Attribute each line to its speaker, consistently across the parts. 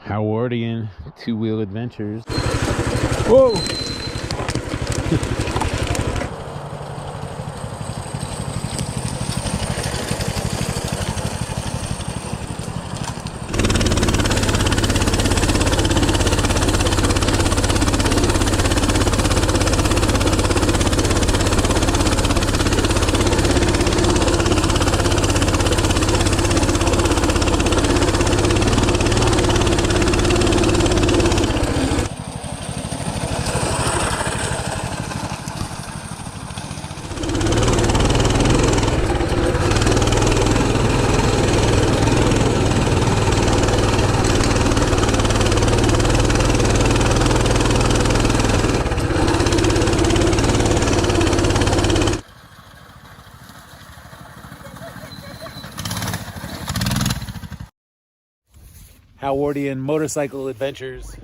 Speaker 1: Howardian two-wheel adventures. Whoa! Howardian motorcycle adventures.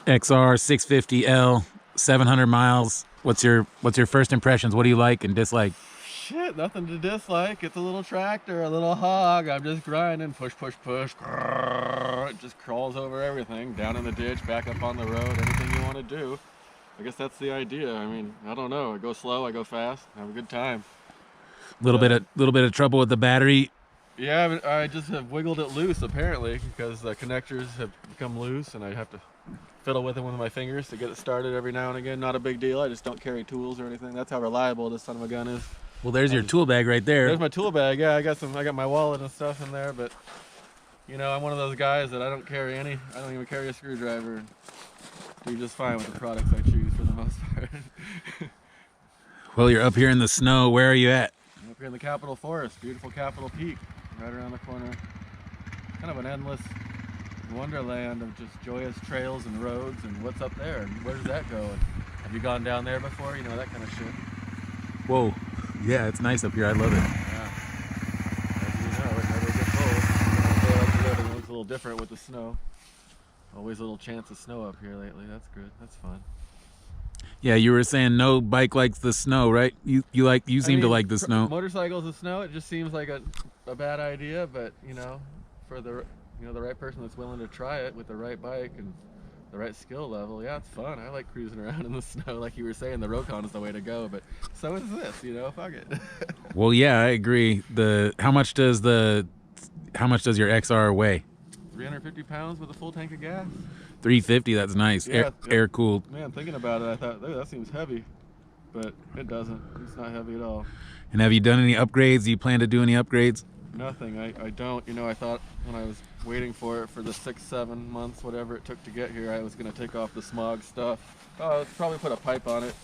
Speaker 1: XR 650L, 700 miles. What's your first impressions? What do you like and dislike?
Speaker 2: Shit, nothing to dislike. It's a little tractor, a little hog. I'm just grinding, push, push, push. It just crawls over everything, down in the ditch, back up on the road, anything you want to do. I guess that's the idea. I mean, I don't know. I go slow, I go fast, have a good time.
Speaker 1: Little bit of trouble with the battery.
Speaker 2: Yeah, I just have wiggled it loose apparently because the connectors have become loose and I have to fiddle with it with my fingers to get it started every now and again. Not a big deal. I just don't carry tools or anything. That's how reliable this son of a gun is.
Speaker 1: Well, there's your tool bag right there.
Speaker 2: There's my tool bag. Yeah, I got my wallet and stuff in there, but you know, I'm one of those guys that I don't even carry a screwdriver. Do just fine with the products I choose for the most part.
Speaker 1: Well, you're up here in the snow. Where are you at?
Speaker 2: I'm up here in the Capitol Forest, beautiful Capitol Peak, right around the corner. Kind of an endless wonderland of just joyous trails and roads, and what's up there and where does that go? And have you gone down there before? You know, that kind of shit.
Speaker 1: Whoa, yeah, it's nice up here. I love it.
Speaker 2: Yeah, as you know, it never gets old. Day like living looks a little different with the snow. Always a little chance of snow up here lately. That's good. That's fun.
Speaker 1: Yeah, you were saying no bike likes the snow, right? You seem to like the snow.
Speaker 2: Motorcycles and snow, it just seems like a bad idea, but you know, for the right person that's willing to try it with the right bike and the right skill level, yeah, it's fun. I like cruising around in the snow, like you were saying. The Rokon is the way to go, but so is this. You know, fuck it.
Speaker 1: Well, yeah, I agree. How much does your XR weigh?
Speaker 2: 350 pounds with a full tank of gas.
Speaker 1: 350. That's nice.
Speaker 2: Yeah,
Speaker 1: air cooled.
Speaker 2: Man, thinking about it, I thought that seems heavy, but it doesn't. It's not heavy at all.
Speaker 1: And have you done any upgrades? Do you plan to do any upgrades?
Speaker 2: Nothing. I don't. You know, I thought when I was waiting for it for the 6-7 months, whatever it took to get here, I was going to take off the smog stuff. Oh, probably put a pipe on it.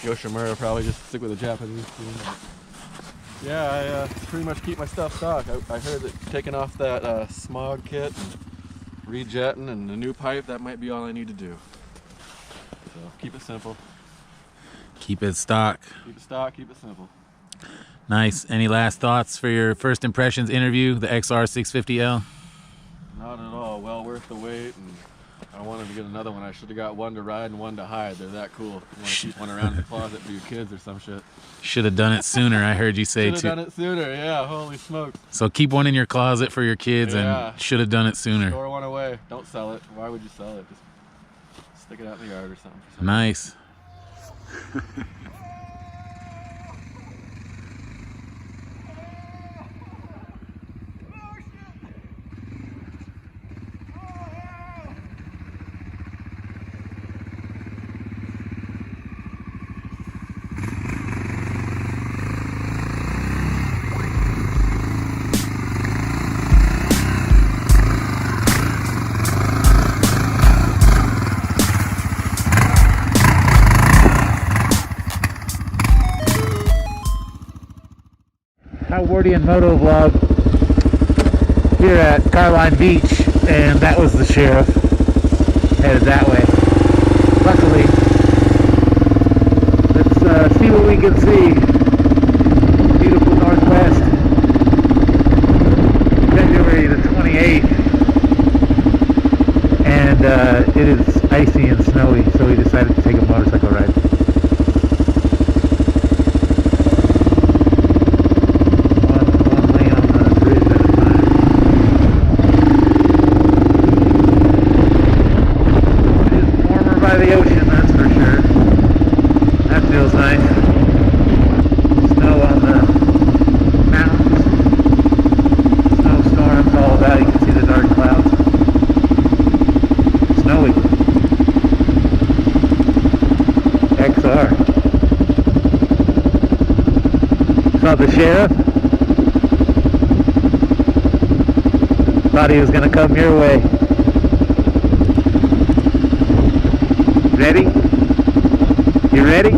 Speaker 2: Yoshimura probably just stick with the Japanese team. Yeah, I pretty much keep my stuff stocked. I heard that taking off that smog kit and rejetting and a new pipe, that might be all I need to do. So keep it simple.
Speaker 1: Keep it stock.
Speaker 2: Keep it stock, keep it simple.
Speaker 1: Nice. Any last thoughts for your first impressions interview, the XR 650L?
Speaker 2: Not at all. Well worth the wait, and I wanted to get another one. I should have got one to ride and one to hide. They're that cool. You want to keep one around in the closet for your kids or some shit.
Speaker 1: Should have done it sooner. I heard you say
Speaker 2: too. Should have done it sooner. Yeah, holy smokes.
Speaker 1: So keep one in your closet for your kids,
Speaker 2: yeah.
Speaker 1: And should have done it sooner.
Speaker 2: Store one away. Don't sell it. Why would you sell it? Just stick it out in the yard or something.
Speaker 1: Nice. Howardian Moto-Vlog here at Carline Beach, and that was the sheriff headed that way. luckily. Let's see what we can see. Beautiful Northwest. February the 28th. And it is icy and snowy, so we decided to take a motorcycle ride. One lane on the bridge at a time. It is warmer by the ocean, that's for sure. That feels nice. Snow on the mountains. Snowstorms all about. You can see the dark clouds. Snowy. XR. Saw the sheriff. Thought he was gonna come your way. Ready? You ready?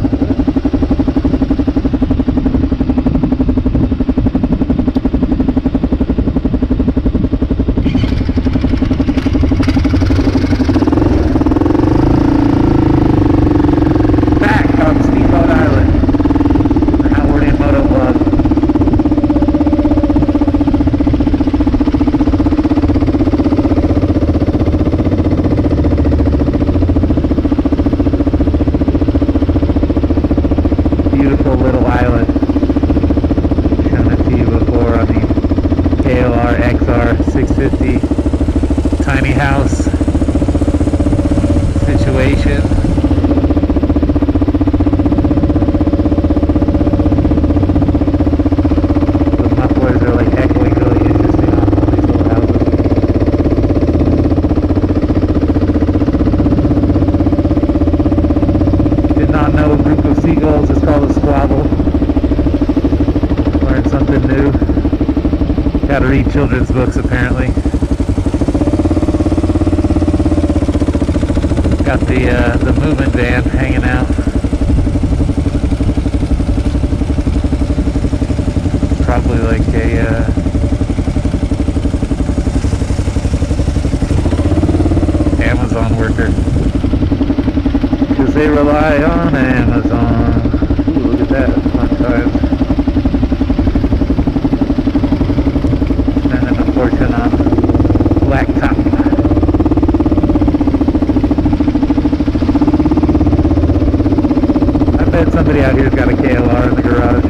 Speaker 1: Beautiful little island. Shown it to you before on the KLR XR 650 tiny house situation. The mufflers are like echoing really interesting on all these little houses. Did not know a group of seagulls is called a squabble. Learned something new. Gotta read children's books apparently. Got the moving van hanging out. Probably like a Amazon worker. Because they rely on Amazon. Ooh, look at that, fun times. Spending a fortune on blacktop. I bet somebody out here's got a KLR in the garage.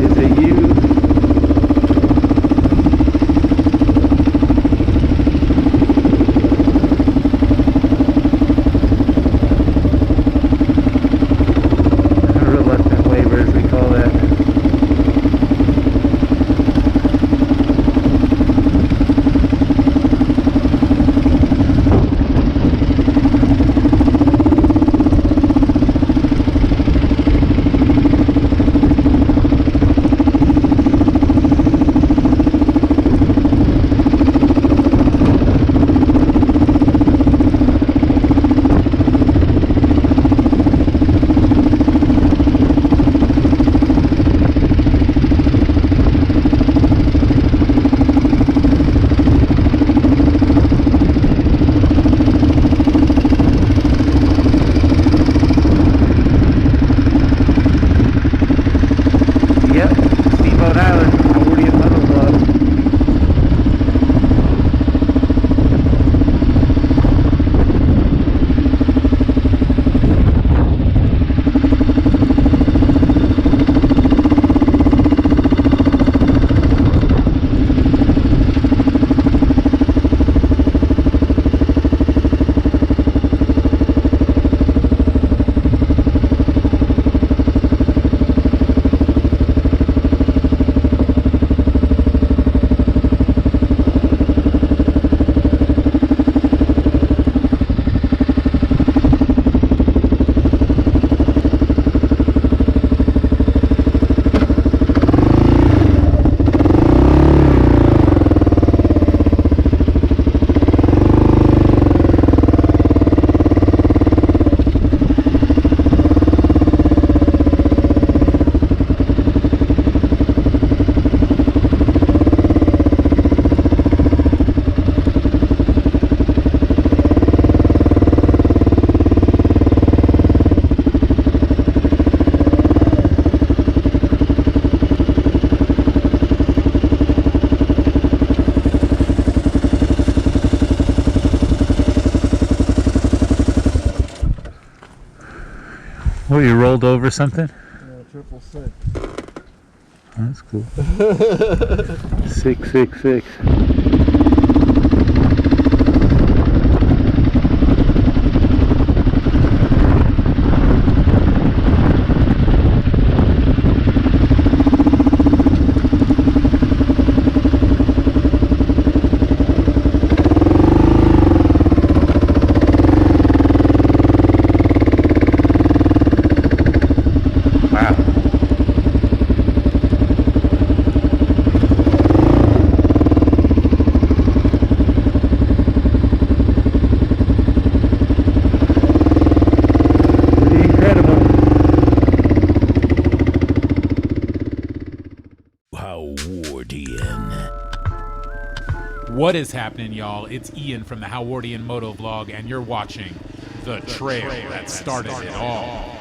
Speaker 1: Is it you? Reluctant waivers, we call that. Oh, you rolled over something?
Speaker 2: Yeah, 666.
Speaker 1: That's cool. 666.
Speaker 3: What is happening, y'all? It's Ian from the Howardian Moto-Vlog, and you're watching The Trail That Started It All.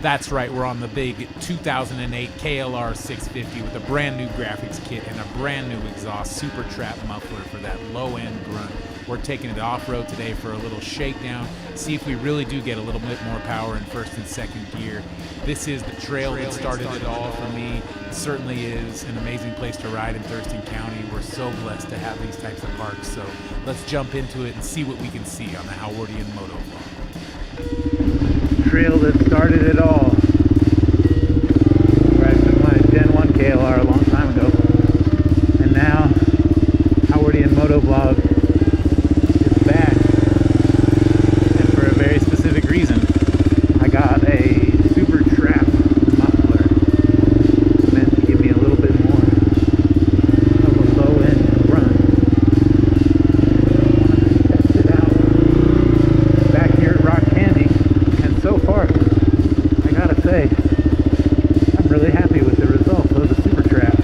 Speaker 3: That's right, we're on the big 2008 KLR 650 with a brand new graphics kit and a brand new exhaust super trap muffler for that low-end grunt. We're taking it off-road today for a little shakedown, see if we really do get a little bit more power in first and second gear. This is the trail that started it all for me. It certainly is an amazing place to ride in Thurston County. We're so blessed to have these types of parks, so let's jump into it and see what we can see on the Howardian Moto-Vlog.
Speaker 1: Trail that started it all. Where I took my Gen 1 KLR a long time ago. And now, Howardian Moto-Vlog is back. And for a very specific reason. I got a super trap muffler. Meant to give me a little bit more of a low-end run. I wanted to test it out back here at Rock Candy. And so far, I gotta say, I'm really happy with the results of the super trap.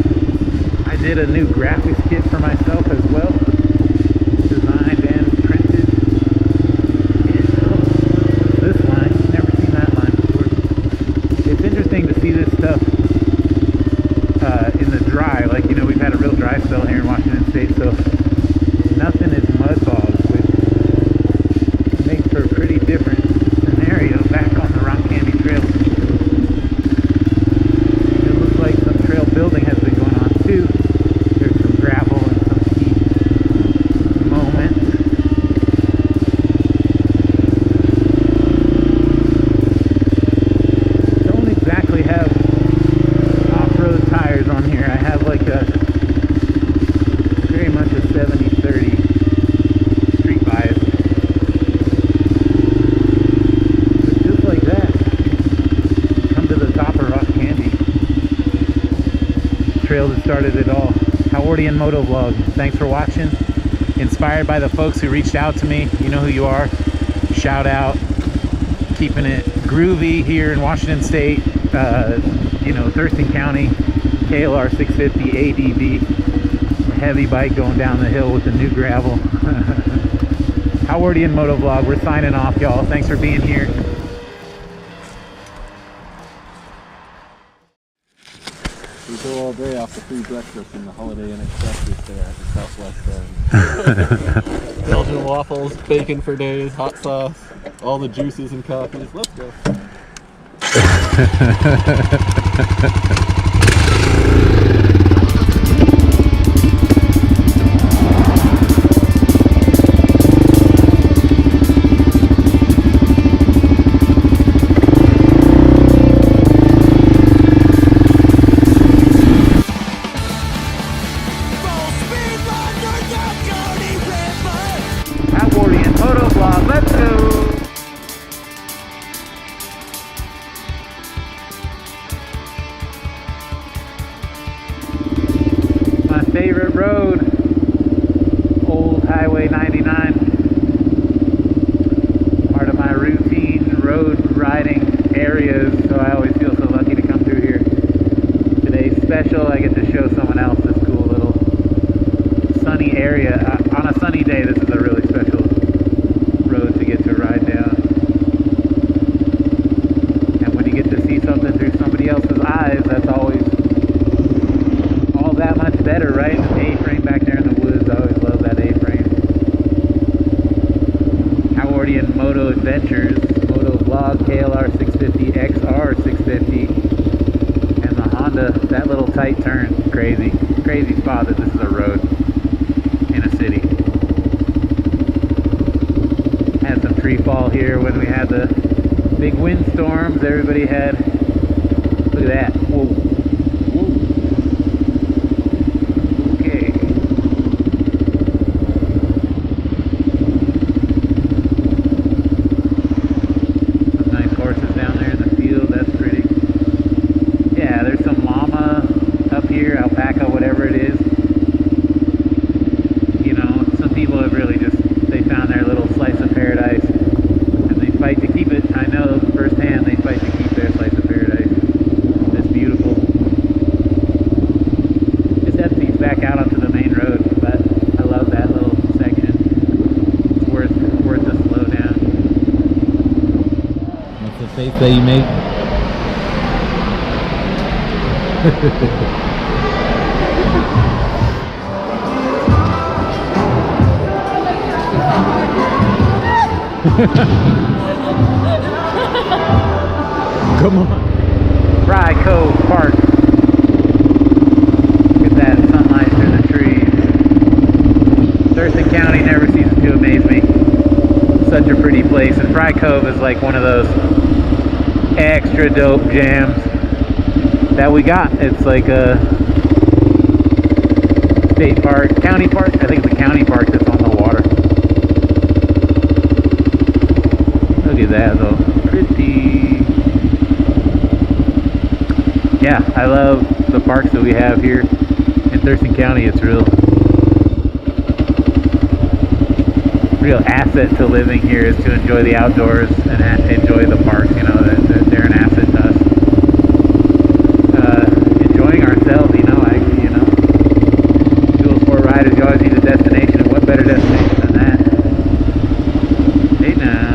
Speaker 1: I did a new graphics kit for myself as well, designed and printed. And this line, never seen that line before. It's interesting to see this stuff in the dry. Like, you know, we've had a real dry spell here in Washington State, so nothing is mud bogged, which makes for a pretty different scenario back on the Rock Candy Trail. It looks like some trail building has been going on too. There's some gravel and some heat moments. Don't exactly have off-road tires on here. I have like a very much a 70-30 street bias. But just like that, come to the top of Rock Candy. Trail that started it all. Howardian Moto-Vlog. Thanks for watching. Inspired by the folks who reached out to me. You know who you are. Shout out. Keeping it groovy here in Washington State. You know, Thurston County. KLR 650 ADV. Heavy bike going down the hill with the new gravel. Howardian Moto-Vlog. We're signing off, y'all. Thanks for being here.
Speaker 2: We go all day off the free breakfast in the Holiday Inn Express there at the Southwest End. Belgian waffles, bacon for days, hot sauce, all the juices and coffees. Let's go.
Speaker 1: Howardian Moto-Vlog. Let's go. My favorite road, Old Highway 99. Part of my routine road riding areas, so I always feel so lucky to come through here. Today's special, I get to show someone else this cool little sunny area. On a sunny day, this is a really special road to get to ride down. And when you get to see something through somebody else's eyes, that's always all that much better, right? An A-frame back there in the woods, I always love that A-frame. Howardian Moto Adventures, Moto-Vlog KLR 650 XR. tight turns. Crazy spot that this is a road in a city. Had some tree fall here when we had the big windstorms. Everybody had, look at that. Whoa. Okay. Some nice horses down there in the field. That's pretty. Yeah, there's some llama up here, alpaca, whatever it is. You know, some people have really just, they found their little slice of paradise and they fight to keep it. I know firsthand they fight to keep their slice of paradise. It's beautiful. Just empties back out onto the main road, but I love that little section. It's worth a slow down. What's the face that you make? Come on. Rye Cove Park. Look at that sunlight through the trees. Thurston County never ceases to amaze me. Such a pretty place. And Fry Cove is like one of those extra dope jams that we got. It's like a state park, county park. I think it's a county park that's on the water. Look at that though. Pretty. Yeah, I love the parks that we have here in Thurston County. It's real asset to living here is to enjoy the outdoors and enjoy the parks. You know, they're an asset to us. Enjoying ourselves, you know, dual sport riders, you always need a destination, and what better destination than that? Hey now.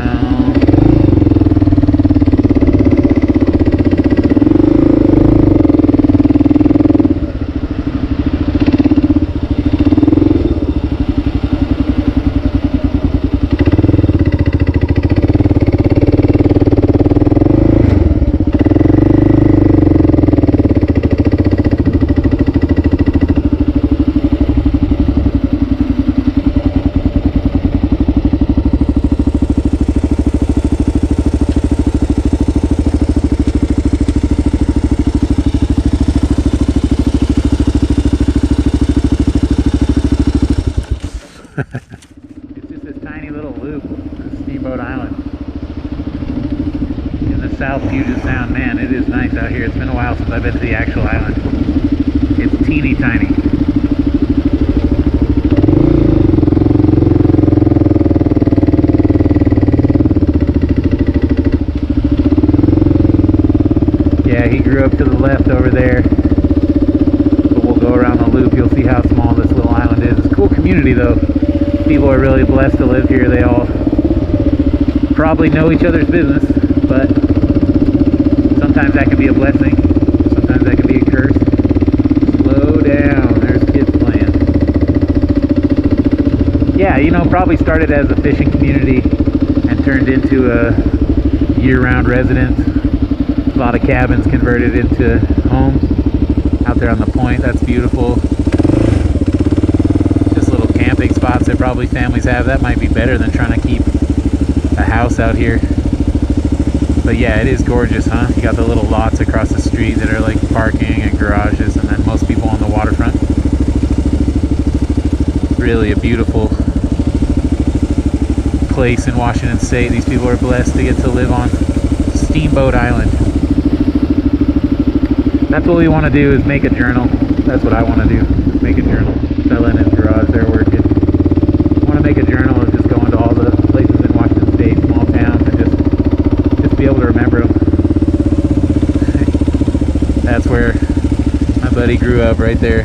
Speaker 1: It's just this tiny little loop, Steamboat Island in the South Puget Sound. Man, it is nice out here. It's been a while since I've been to the actual island. It's teeny tiny. Yeah, he grew up to the left over there. But we'll go around the loop. You'll see how small this little island is. It's a cool community though. People are really blessed to live here. They all probably know each other's business, but sometimes that can be a blessing. Sometimes that can be a curse. Slow down. There's kids playing. Yeah, you know, probably started as a fishing community and turned into a year-round residence. A lot of cabins converted into homes out there on the point. That's beautiful. Just little camping spots that probably families have. That might be better than trying to keep a house out here. But yeah, it is gorgeous, huh? You got the little lots across the street that are like parking and garages, and then most people on the waterfront. Really a beautiful place in Washington State. These people are blessed to get to live on Steamboat Island. That's what we want to do, is make a journal. That's what I want to do, is make a journal. Fella in his garage there working. I want to make a journal of just going to all the places in Washington State, small towns, and just be able to remember them. That's where my buddy grew up, right there.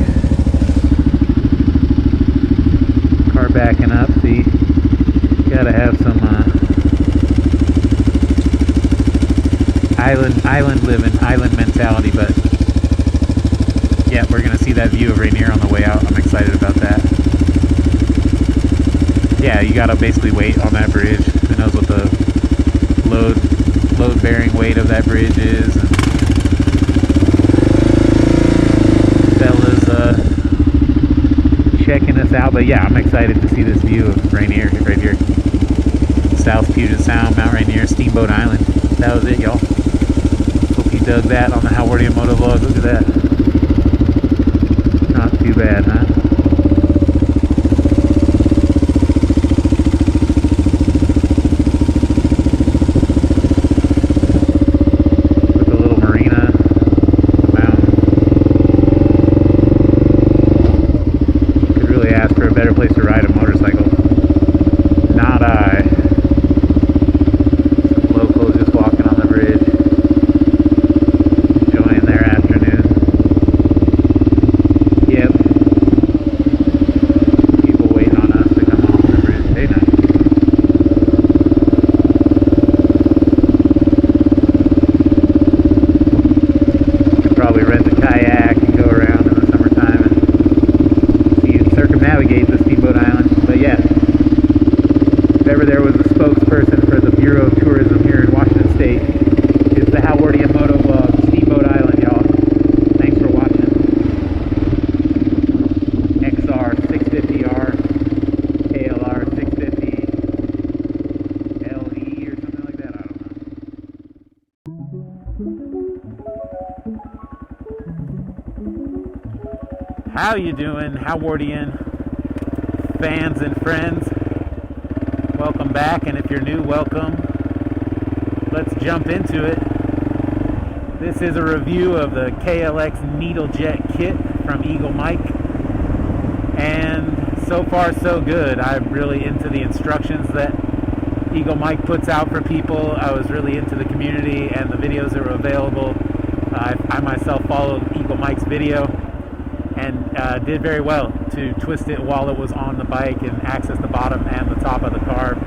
Speaker 1: Car backing up. See, gotta have some island living, island mentality. But yeah, we're gonna see that view of Rainier on the way out. I'm excited about that. Yeah, you gotta basically wait on that bridge. Who knows what the load bearing weight of that bridge is. And this out, but yeah, I'm excited to see this view of Rainier right here. South Puget Sound, Mount Rainier, Steamboat Island. That was it, y'all. Hope you dug that on the Howardian Moto-Vlog. Look at that. Not too bad, huh? With a little marina, mountain. Could really ask for a better place to ride a motorcycle. Not I. Some locals just walking on the bridge, enjoying their afternoon. Yep. People waiting on us to come off the bridge. Hey, nice. Could probably rent a kayak and go around in the summertime and see and circumnavigate the Steamboat Island. But yeah. If ever there was a spokesperson for the Bureau of Tourism here in Washington State, it's the Howardian Moto-Vlog, Steamboat Island, y'all. Thanks for watching. XR 650R, KLR 650, LE or something like that, I don't know. How you doing, Howardian fans and friends? Welcome back, and if you're new, welcome. Let's jump into it. This is a review of the KLX Needlejet kit from Eagle Mike, and so far so good. I'm really into the instructions that Eagle Mike puts out for people. I was really into the community and the videos that were available. I myself followed Eagle Mike's video and did very well to twist it while it was on the bike and access the bottom and the top of the carb.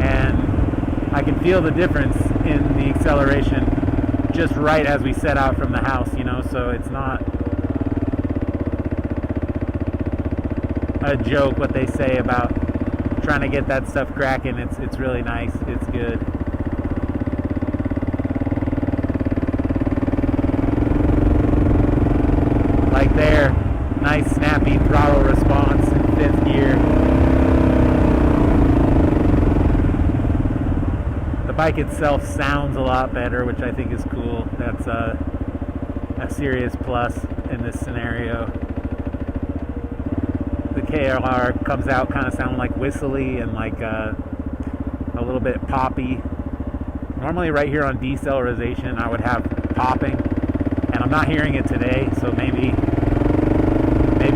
Speaker 1: And I can feel the difference in the acceleration just right as we set out from the house, you know, so it's not a joke what they say about trying to get that stuff cracking. It's really nice. It's good. Like there, nice snappy throttle response in 5th gear. The bike itself sounds a lot better, which I think is cool. That's a serious plus in this scenario. The KLR comes out kind of sounding like whistly and like a little bit poppy. Normally right here on decelerization I would have popping, and I'm not hearing it today, so maybe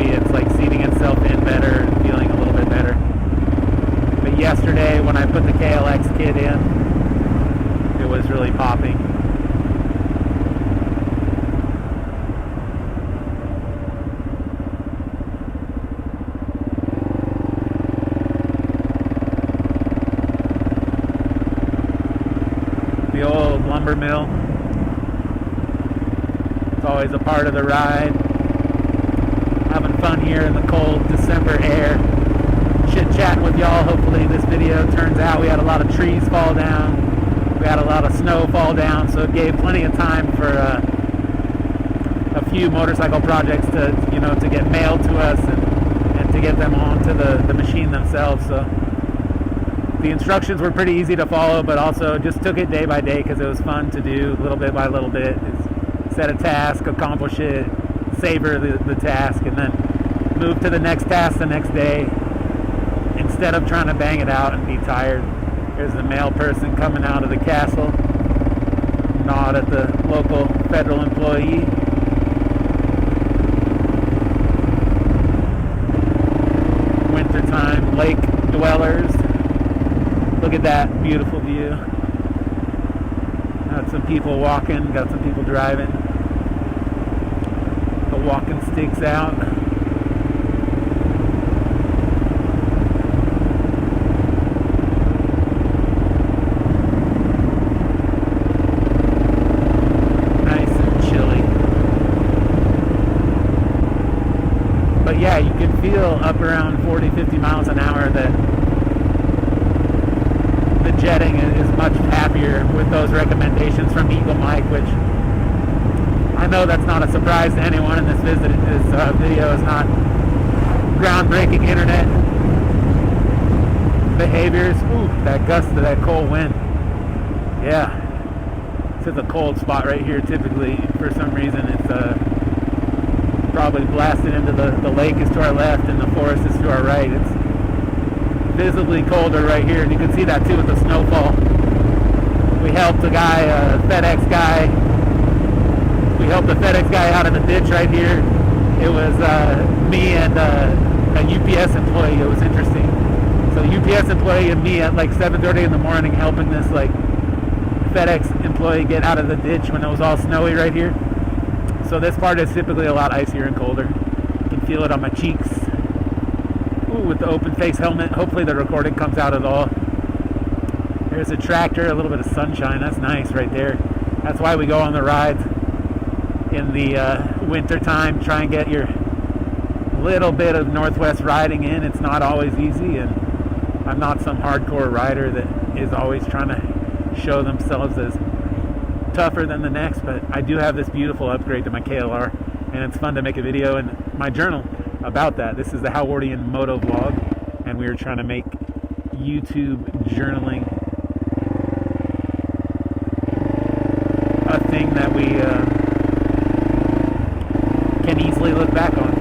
Speaker 1: it's like seating itself in better and feeling a little bit better. But yesterday when I put the KLX kit in, it was really popping. The old lumber mill. It's always a part of the ride. Having fun here in the cold December air. Chit-chatting with y'all. Hopefully this video turns out. We had a lot of trees fall down. We had a lot of snow fall down, so it gave plenty of time for a few motorcycle projects to get mailed to us and to get them onto the machine themselves. So the instructions were pretty easy to follow, but also just took it day by day because it was fun to do little bit by little bit. Set a task, accomplish it, savor the task, and then move to the next task the next day instead of trying to bang it out and be tired. There's the male person coming out of the castle. Nod at the local federal employee. Wintertime lake dwellers. Look at that beautiful view. Got some people walking, got some people driving. The walking sticks out. But yeah, you can feel up around 40-50 miles an hour that the jetting is much happier with those recommendations from Eagle Mike, which I know that's not a surprise to anyone in this visit. This video is not groundbreaking internet behaviors. Ooh, that gust of that cold wind. Yeah. This is a cold spot right here typically. For some reason it's probably blasted into the lake is to our left and the forest is to our right. It's visibly colder right here, and you can see that too with the snowfall. We helped a guy, FedEx guy. We helped the FedEx guy out of the ditch right here. It was me and a UPS employee. It was interesting. So the UPS employee and me at like 7:30 in the morning helping this like FedEx employee get out of the ditch when it was all snowy right here. So this part is typically a lot icier and colder. You can feel it on my cheeks. Ooh, with the open face helmet. Hopefully the recording comes out at all. There's a tractor, a little bit of sunshine. That's nice right there. That's why we go on the rides in the winter time. Try and get your little bit of Northwest riding in. It's not always easy, and I'm not some hardcore rider that is always trying to show themselves as tougher than the next, but I do have this beautiful upgrade to my KLR, and it's fun to make a video in my journal about that. This is the Howardian Moto-Vlog, and we were trying to make YouTube journaling a thing that we can easily look back on.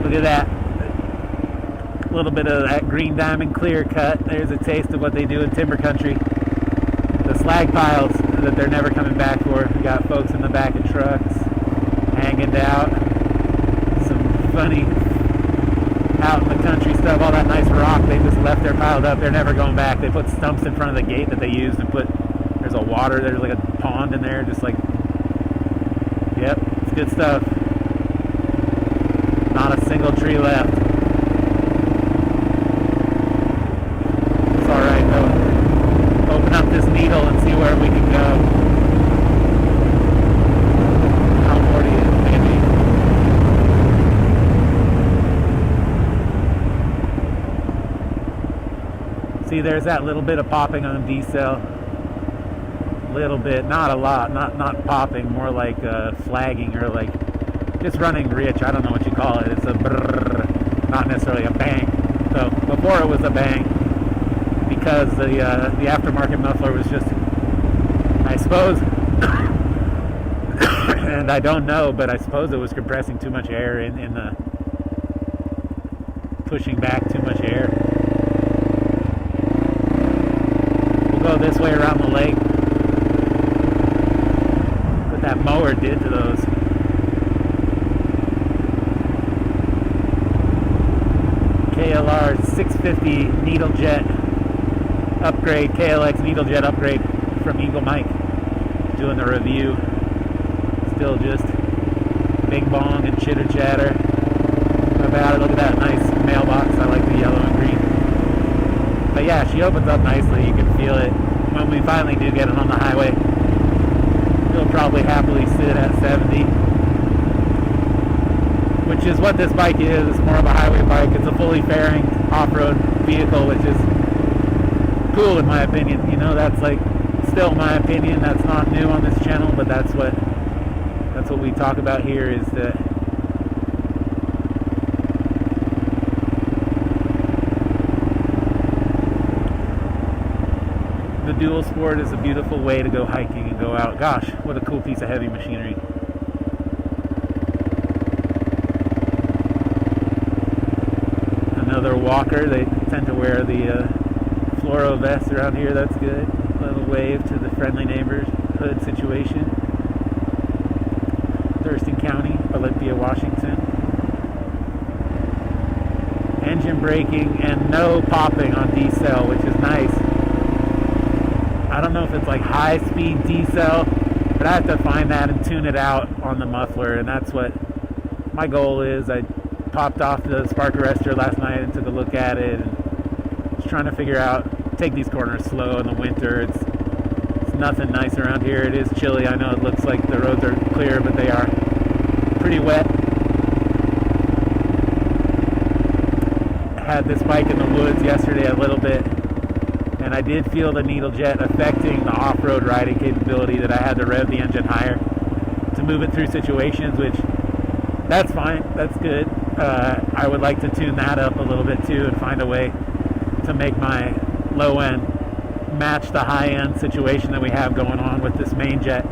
Speaker 1: Look at that. A little bit of that green diamond clear cut. There's a taste of what they do in timber country. The slag piles that they're never coming back for. We got folks in the back of trucks hanging out. Some funny out in the country stuff. All that nice rock they just left there piled up. They're never going back. They put stumps in front of the gate that they used and there's a water, there's like a pond in there, just like, yep, it's good stuff. Not a single tree left. It's alright though. Open up this needle and see where we can go. How more do you maybe? See, there's that little bit of popping on D-cell. Little bit, not a lot, not popping, more like flagging or like just running rich. I don't know what you call it. It's a brrr, not necessarily a bang. So before it was a bang because the aftermarket muffler was just, I suppose, and I don't know, but I suppose it was compressing too much air in the pushing back too much air. We'll go this way around the lake. What that mower did to those. KLR 650 needle jet upgrade, KLX needle jet upgrade from Eagle Mike. Doing the review. Still just bing bong and chitter chatter about it. Look at that nice mailbox. I like the yellow and green. But yeah, she opens up nicely. You can feel it. When we finally do get it on the highway, it'll probably happily sit at 70. Which is what this bike is. It's more of a highway bike. It's a fully fairing off-road vehicle, which is cool in my opinion. You know, that's like still my opinion. That's not new on this channel, but that's what we talk about here is that the dual sport is a beautiful way to go hiking and go out. Gosh, what a cool piece of heavy machinery. Another walker. They tend to wear the fluoro vest around here. That's good. A little wave to the friendly neighbors hood situation. Thurston County, Olympia, Washington. Engine braking and no popping on D-cell, which is nice. I don't know if it's like high-speed D-cell, but I have to find that and tune it out on the muffler, and that's what my goal is. I popped off the spark arrestor last night and took a look at it and just trying to figure out, take these corners slow in the winter. It's nothing nice around here. It is chilly. I know it looks like the roads are clear, but they are pretty wet. had this bike in the woods yesterday a little bit, and I did feel the needle jet affecting the off-road riding capability, that I had to rev the engine higher to move it through situations, which that's fine, that's good. I would like to tune that up a little bit too and find a way to make my low end match the high end situation that we have going on with this main jet.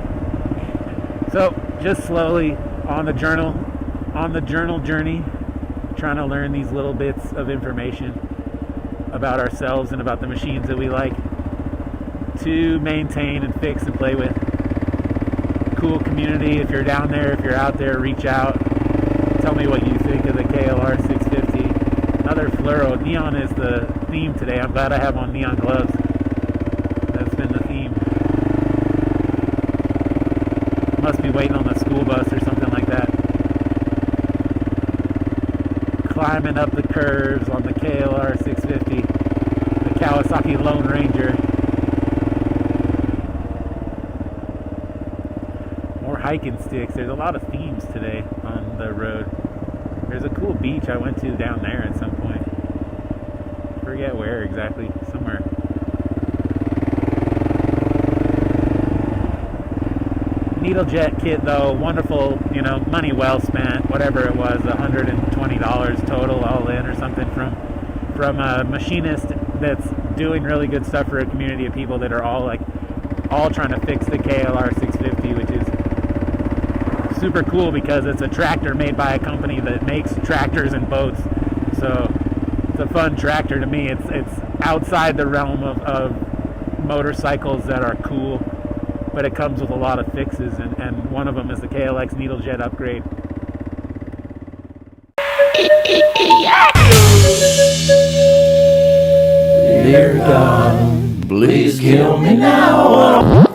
Speaker 1: So just slowly on the journal journey, trying to learn these little bits of information about ourselves and about the machines that we like to maintain and fix and play with. Cool community. If you're down there, if you're out there, reach out. Tell me what you think of the KLR 650. Another fluoro. Neon is the theme today. I'm glad I have on neon gloves. That's been the theme. Must be waiting on the school bus or something like that. Climbing up the curves on the KLR 650. The Kawasaki Lone Ranger. More hiking sticks. There's a lot of themes today on the road. There's a cool beach I went to down there at some point. Forget where exactly. Somewhere. Needle jet kit though, wonderful, you know, money well spent. Whatever it was, $120 total all in or something from a machinist that's doing really good stuff for a community of people that are all trying to fix the KLR 650, which is super cool because it's a tractor made by a company that makes tractors and boats. So it's a fun tractor to me. It's outside the realm of motorcycles that are cool, but it comes with a lot of fixes, and one of them is the KLX needle jet upgrade.
Speaker 4: Dear God, please kill me now.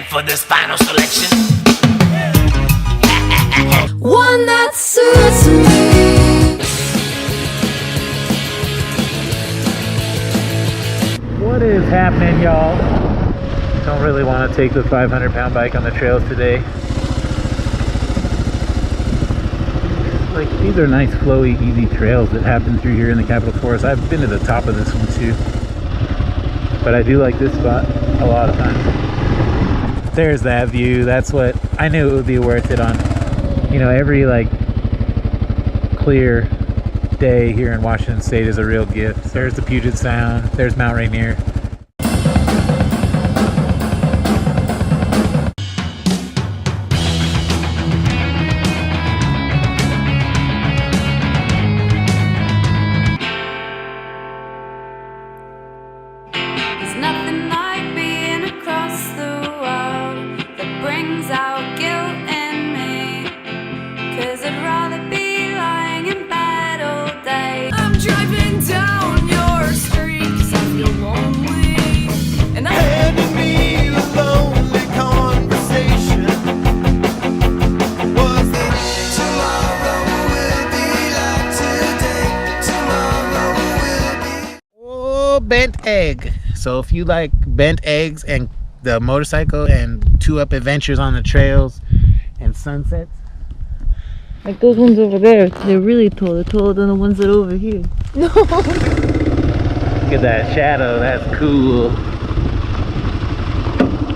Speaker 5: For this final selection,
Speaker 6: one that suits me.
Speaker 1: What is happening, y'all? Don't really want to take the 500-pound bike on the trails today. Like, these are nice, flowy, easy trails that happen through here in the Capitol Forest. I've been to the top of this one too, but I do like this spot a lot of times. There's that view. That's what I knew it would be worth it on, you know, every like clear day here in Washington State is a real gift. There's the Puget Sound. There's Mount Rainier.
Speaker 6: There's nothing like being across the world that brings out guilt in me. 'Cause I'd rather be lying in bed all day. I'm driving down your street 'cause I feel lonely. And
Speaker 4: Handing me a lonely conversation. Was it tomorrow will be like today? Tomorrow will be.
Speaker 1: Oh, bent egg. So if you like bent eggs and the motorcycle and two-up adventures on the trails and sunsets.
Speaker 7: Like those ones over there, they're really tall. They're taller than the ones that are over here. No.
Speaker 1: Look at that shadow. That's cool.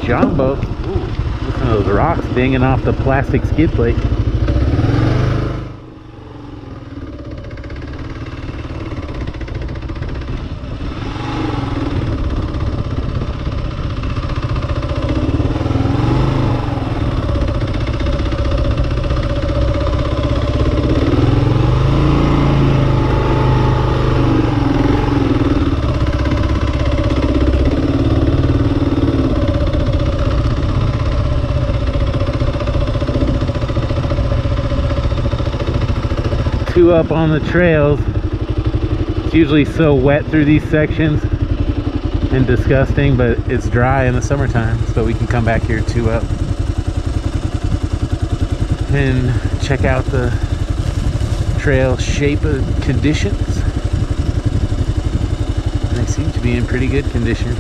Speaker 1: Jumbo. Ooh, listen to those rocks dinging off the plastic skid plate. Two up on the trails. It's usually so wet through these sections. and disgusting, but it's dry in the summertime, so we can come back here 2 up and check out the trail shape of conditions. They seem to be in pretty good condition.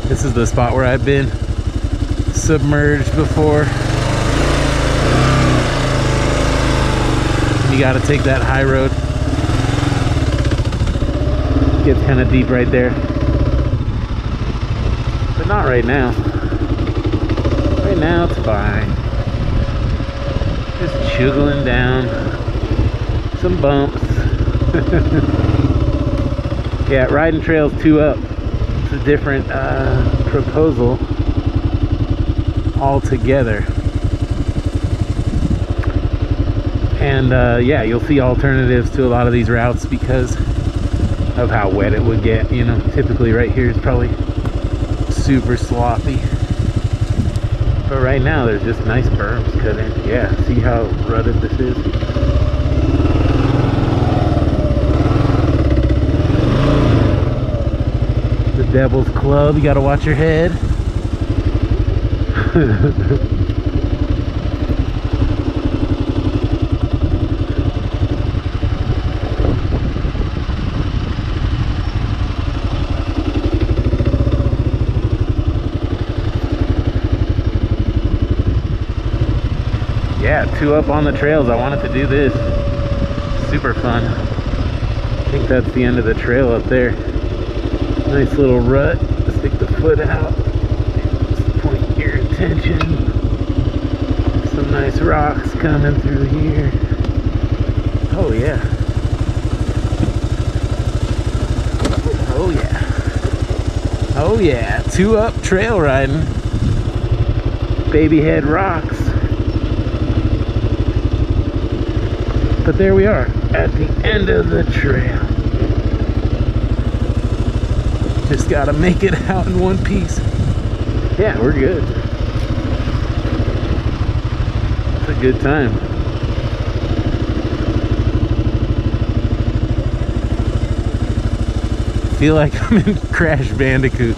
Speaker 1: This is the spot where I've been submerged before. You gotta take that high road. Gets kind of deep right there. But not right now. Right now it's fine. Just chugging down some bumps. Yeah, riding trails 2 up. It's a different proposal altogether. And yeah, you'll see alternatives to a lot of these routes because of how wet it would get. You know, typically right here is probably super sloppy. But right now there's just nice berms cut in. Yeah, see how rutted this is? The Devil's Club, you gotta watch your head. Yeah, 2 up on the trails. I wanted to do this. Super fun. I think that's the end of the trail up there. Nice little rut. Stick the foot out. Just point your attention. Some nice rocks coming through here. Oh yeah. Oh yeah. Oh yeah. 2 up trail riding. Baby head rocks. But there we are at the end of the trail. Just gotta make it out in one piece. Yeah, we're good. It's a good time. Feel like I'm in Crash Bandicoot.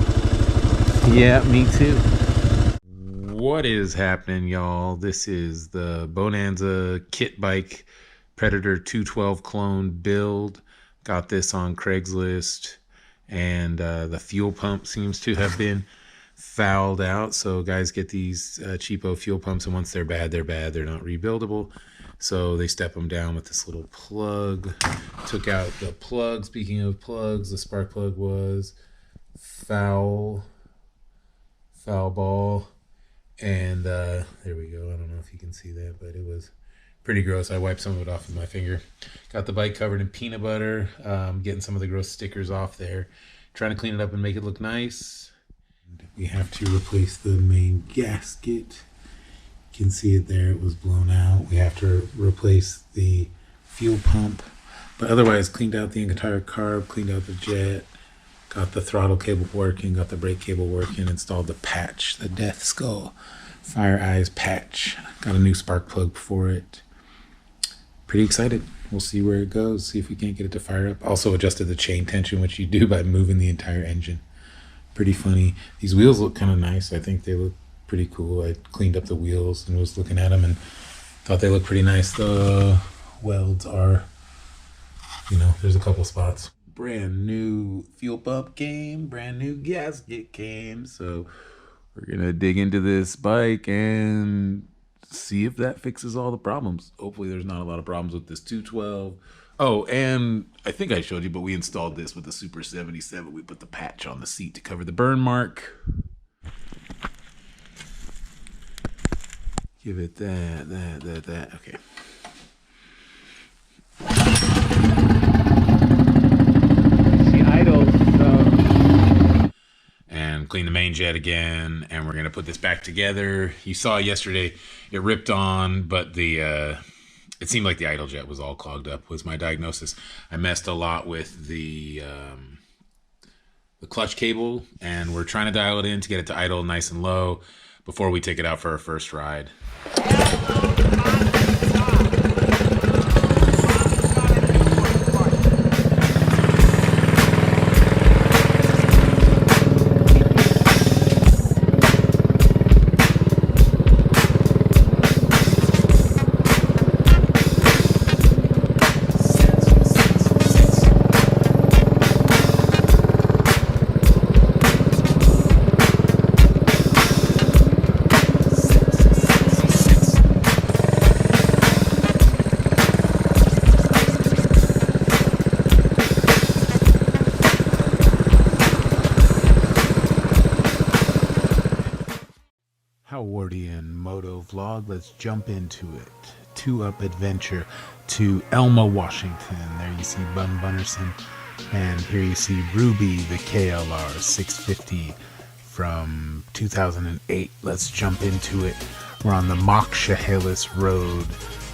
Speaker 1: Yeah, me too. What is happening, y'all? This is the Bonanza kit bike Predator 212 clone build. Got this on Craigslist, and the fuel pump seems to have been fouled out. So guys get these cheapo fuel pumps, and once they're bad, they're bad. They're not rebuildable. So they step them down with this little plug. Took out the plug. Speaking of plugs, the spark plug was foul ball. And there we go. I don't know if you can see that, but it was pretty gross. I wiped some of it off with my finger. Got the bike covered in peanut butter. Getting some of the gross stickers off there. Trying to clean it up and make it look nice. We have to replace the main gasket. You can see it there. It was blown out. We have to replace the fuel pump. But otherwise, cleaned out the entire carb, cleaned out the jet. Got the throttle cable working, got the brake cable working, installed the patch, the Death Skull Fire Eyes patch. Got a new spark plug for it. Pretty excited. We'll see where it goes, see if we can't get it to fire up. Also adjusted the chain tension, which you do by moving the entire engine. Pretty funny. These wheels look kind of nice. I think they look pretty cool. I cleaned up the wheels and was looking at them and thought they looked pretty nice. The welds are, you know, there's a couple spots. Brand new fuel pump came, brand new gasket came. So we're gonna dig into this bike and see if that fixes all the problems. Hopefully there's not a lot of problems with this 212. Oh, and I think I showed you, but we installed this with the Super 77. We put the patch on the seat to cover the burn mark. Give it that. Okay. And clean the main jet again, and we're gonna put this back together. You saw yesterday it ripped on, but it seemed like the idle jet was all clogged up, was my diagnosis. I messed a lot with the clutch cable, and we're trying to dial it in to get it to idle nice and low before we take it out for our first ride.
Speaker 3: Howardian Moto Vlog. Let's jump into it. 2-up adventure to Elma, Washington. There you see Bun Bunnerson, and here you see Ruby, the KLR 650 from 2008. Let's jump into it. We're on the Mokshahelis Road,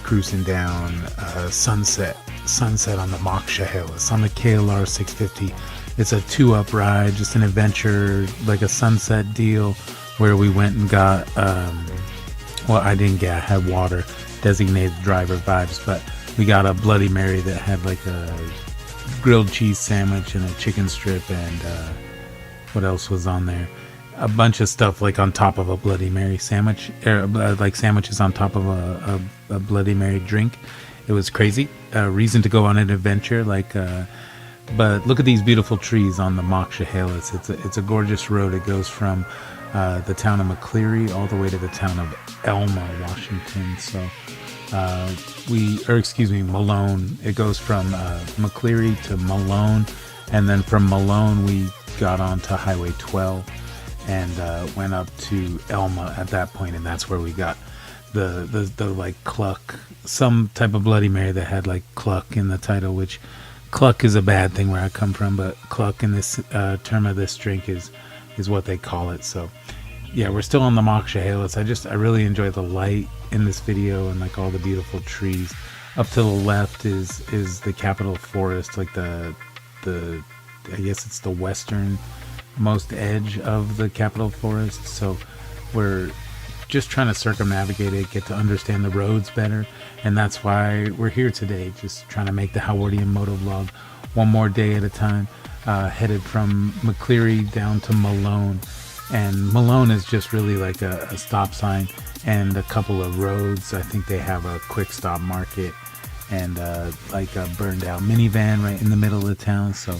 Speaker 3: cruising down sunset on the Mokshahelis on the KLR 650. It's a 2-up ride, just an adventure, like a sunset deal, where we went and got, I didn't get, I had water, designated driver vibes, but we got a Bloody Mary that had like a grilled cheese sandwich and a chicken strip, and what else was on there? A bunch of stuff like on top of a Bloody Mary sandwich, like sandwiches on top of a Bloody Mary drink. It was crazy. A reason to go on an adventure, but look at these beautiful trees on the Mokshahelis. It's a gorgeous road. It goes from the town of McCleary all the way to the town of Elma, Washington. So Malone. It goes from McCleary to Malone, and then from Malone we got onto Highway 12 and went up to Elma at that point, and that's where we got the like cluck, some type of Bloody Mary that had like cluck in the title, which cluck is a bad thing where I come from, but cluck in this term of this drink is what they call it. So yeah, we're still on the Mokshahelis. I really enjoy the light in this video and like all the beautiful trees. Up to the left is the Capitol Forest, like the I guess it's the westernmost edge of the Capitol Forest. So we're just trying to circumnavigate it, get to understand the roads better, and that's why we're here today, just trying to make the Howardian Moto Vlog one more day at a time, headed from McCleary down to Malone. And Malone is just really like a stop sign and a couple of roads. I think they have a quick stop market and like a burned out minivan right in the middle of the town, so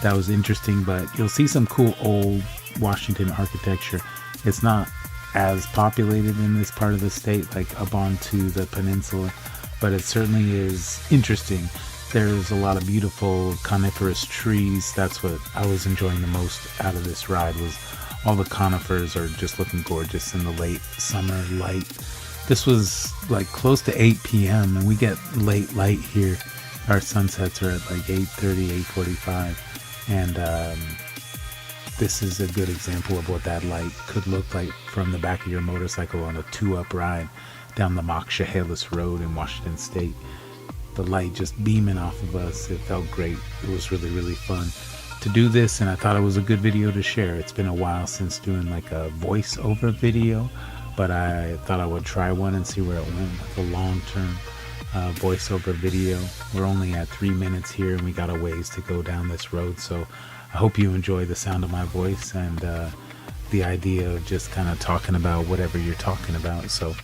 Speaker 3: that was interesting. But you'll see some cool old Washington architecture. It's not as populated in this part of the state, like up onto the peninsula, but it certainly is interesting. There's a lot of beautiful coniferous trees. That's what I was enjoying the most out of this ride, was all the conifers are just looking gorgeous in the late summer light. This was like close to 8 p.m. and we get late light here. Our sunsets are at like 8:30, 8:45, and this is a good example of what that light could look like from the back of your motorcycle on a 2-up ride down the Mokshahelis Road in Washington State. The light just beaming off of us. It felt great. It was really, really fun to do this, and I thought it was a good video to share. It's been a while since doing like a voiceover video, but I thought I would try one and see where it went with a long-term voiceover video. We're only at 3 minutes here and we got a ways to go down this road, so I hope you enjoy the sound of my voice and the idea of just kind of talking about whatever you're talking about. So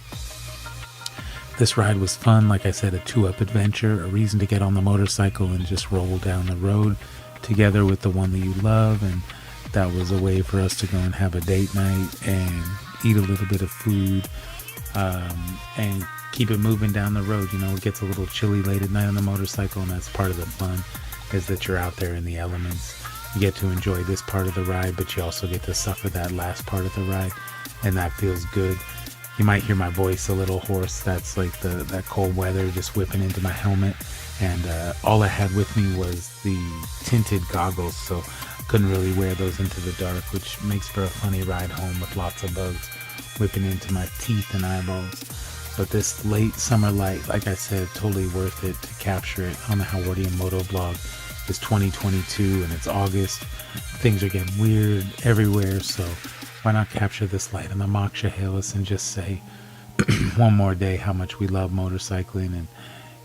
Speaker 3: this ride was fun. Like I said, a 2-up adventure, a reason to get on the motorcycle and just roll down the road together with the one that you love. And that was a way for us to go and have a date night and eat a little bit of food and keep it moving down the road. You know, it gets a little chilly late at night on the motorcycle, and that's part of the fun, is that you're out there in the elements. You get to enjoy this part of the ride, but you also get to suffer that last part of the ride, and that feels good. You might hear my voice a little hoarse. That's like that cold weather just whipping into my helmet, and all I had with me was the tinted goggles, so I couldn't really wear those into the dark, which makes for a funny ride home with lots of bugs whipping into my teeth and eyeballs. But this late summer light, like I said, totally worth it to capture it on the Howardian Moto Vlog. It's 2022 and it's August. Things are getting weird everywhere, so why not capture this light on the Mokshahelis and just say one more day how much we love motorcycling. And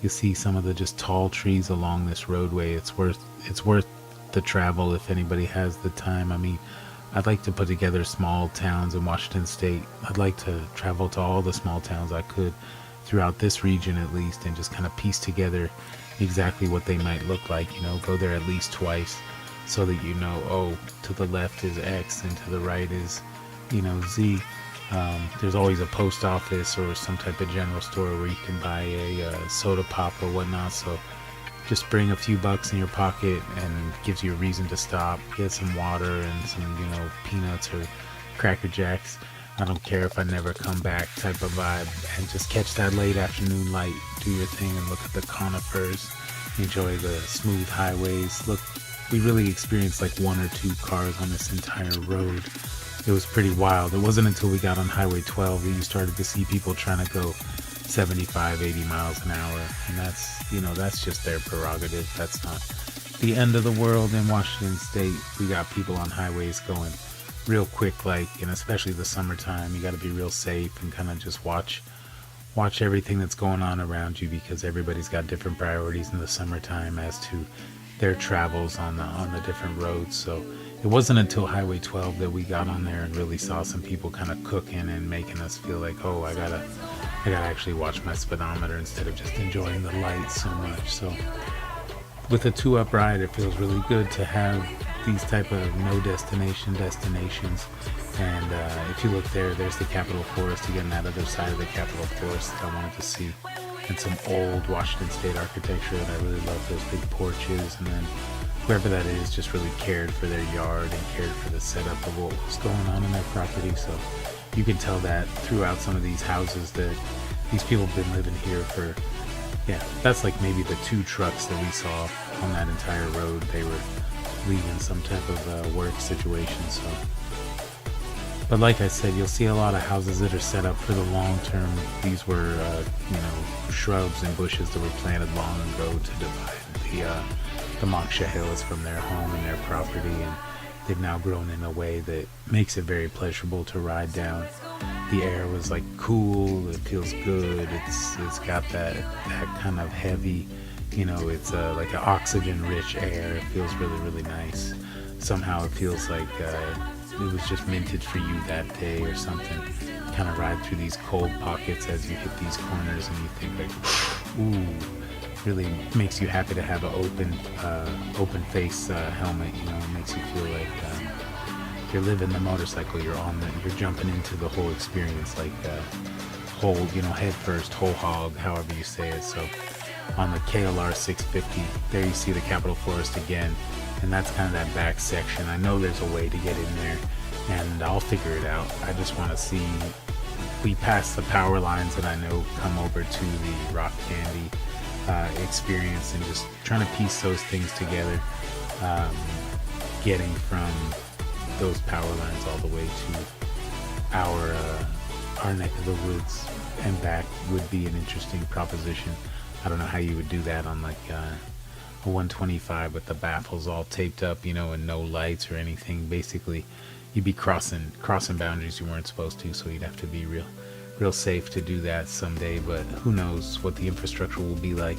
Speaker 3: you see some of the just tall trees along this roadway. It's worth the travel if anybody has the time. I mean, I'd like to put together small towns in Washington State. I'd like to travel to all the small towns I could throughout this region at least, and just kind of piece together exactly what they might look like. You know, go there at least twice so that you know, oh, to the left is X and to the right is, you know, Z. There's always a post office or some type of general store where you can buy a soda pop or whatnot. So just bring a few bucks in your pocket and gives you a reason to stop, get some water and some, you know, peanuts or Cracker Jacks. I don't care if I never come back type of vibe, and just catch that late afternoon light, do your thing and look at the conifers, enjoy the smooth highways. Look, we really experienced like 1 or 2 cars on this entire road. It was pretty wild. It wasn't until we got on Highway 12 that you started to see people trying to go 75, 80 miles an hour, and that's, you know, that's just their prerogative. That's not the end of the world. In Washington State, we got people on highways going real quick, like, and especially the summertime, you got to be real safe and kind of just watch everything that's going on around you, because everybody's got different priorities in the summertime as to their travels on the different roads. So it wasn't until Highway 12 that we got on there and really saw some people kind of cooking and making us feel like, oh, I gotta actually watch my speedometer instead of just enjoying the lights so much. So with a 2-up ride, it feels really good to have these type of no destinations. And if you look there's the Capitol Forest again, that other side of the Capitol Forest that I wanted to see, and some old Washington State architecture. And I really love those big porches, and then whoever that is just really cared for their yard and cared for the setup of what was going on in their property. So you can tell that throughout some of these houses that these people have been living here for, yeah, that's like maybe the 2 trucks that we saw on that entire road. They were leaving some type of work situation. So, but like I said, you'll see a lot of houses that are set up for the long term. These were, shrubs and bushes that were planted long ago to divide the Moksha from their home and their property, and they've now grown in a way that makes it very pleasurable to ride down. The air was like cool, it feels good, it's got that kind of heavy, it's like an oxygen rich air. It feels really, really nice. Somehow it feels like it was just minted for you that day or something. Kind of ride through these cold pockets as you hit these corners, and you think like, ooh, really makes you happy to have an open face helmet. It makes you feel like you're living the motorcycle. You're jumping into the whole experience, like whole, head first, whole hog, however you say it. So on the KLR 650, there you see the Capitol Forest again, and that's kind of that back section. I know there's a way to get in there, and I'll figure it out. I just want to see. We passed the power lines that I know come over to the Rock Candy experience, and just trying to piece those things together, getting from those power lines all the way to our neck of the woods and back would be an interesting proposition. I don't know how you would do that on like a 125 with the baffles all taped up, and no lights or anything. Basically you'd be crossing boundaries you weren't supposed to, so you'd have to be real safe to do that someday. But who knows what the infrastructure will be like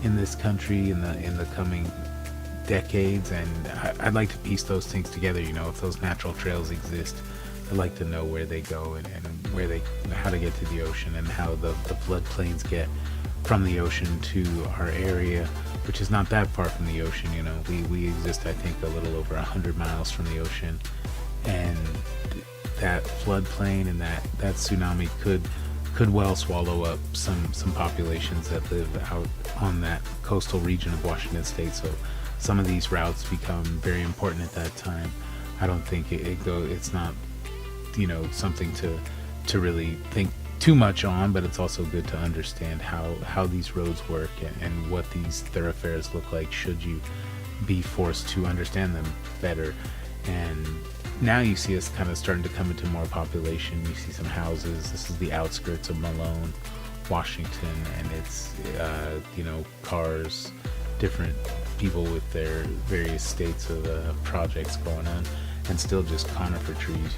Speaker 3: in this country in the coming decades. And I'd like to piece those things together. If those natural trails exist, I'd like to know where they go and how to get to the ocean, and how the floodplains get from the ocean to our area, which is not that far from the ocean. We exist, I think, a little over 100 miles from the ocean, and that floodplain and that tsunami could well swallow up some populations that live out on that coastal region of Washington State. So some of these routes become very important at that time. I don't think it's not something to really think too much on, but it's also good to understand how these roads work and what these thoroughfares look like should you be forced to understand them better. And now you see us kind of starting to come into more population. You see some houses. This is the outskirts of Malone, Washington, and it's cars, different people with their various states of projects going on, and still just conifer trees,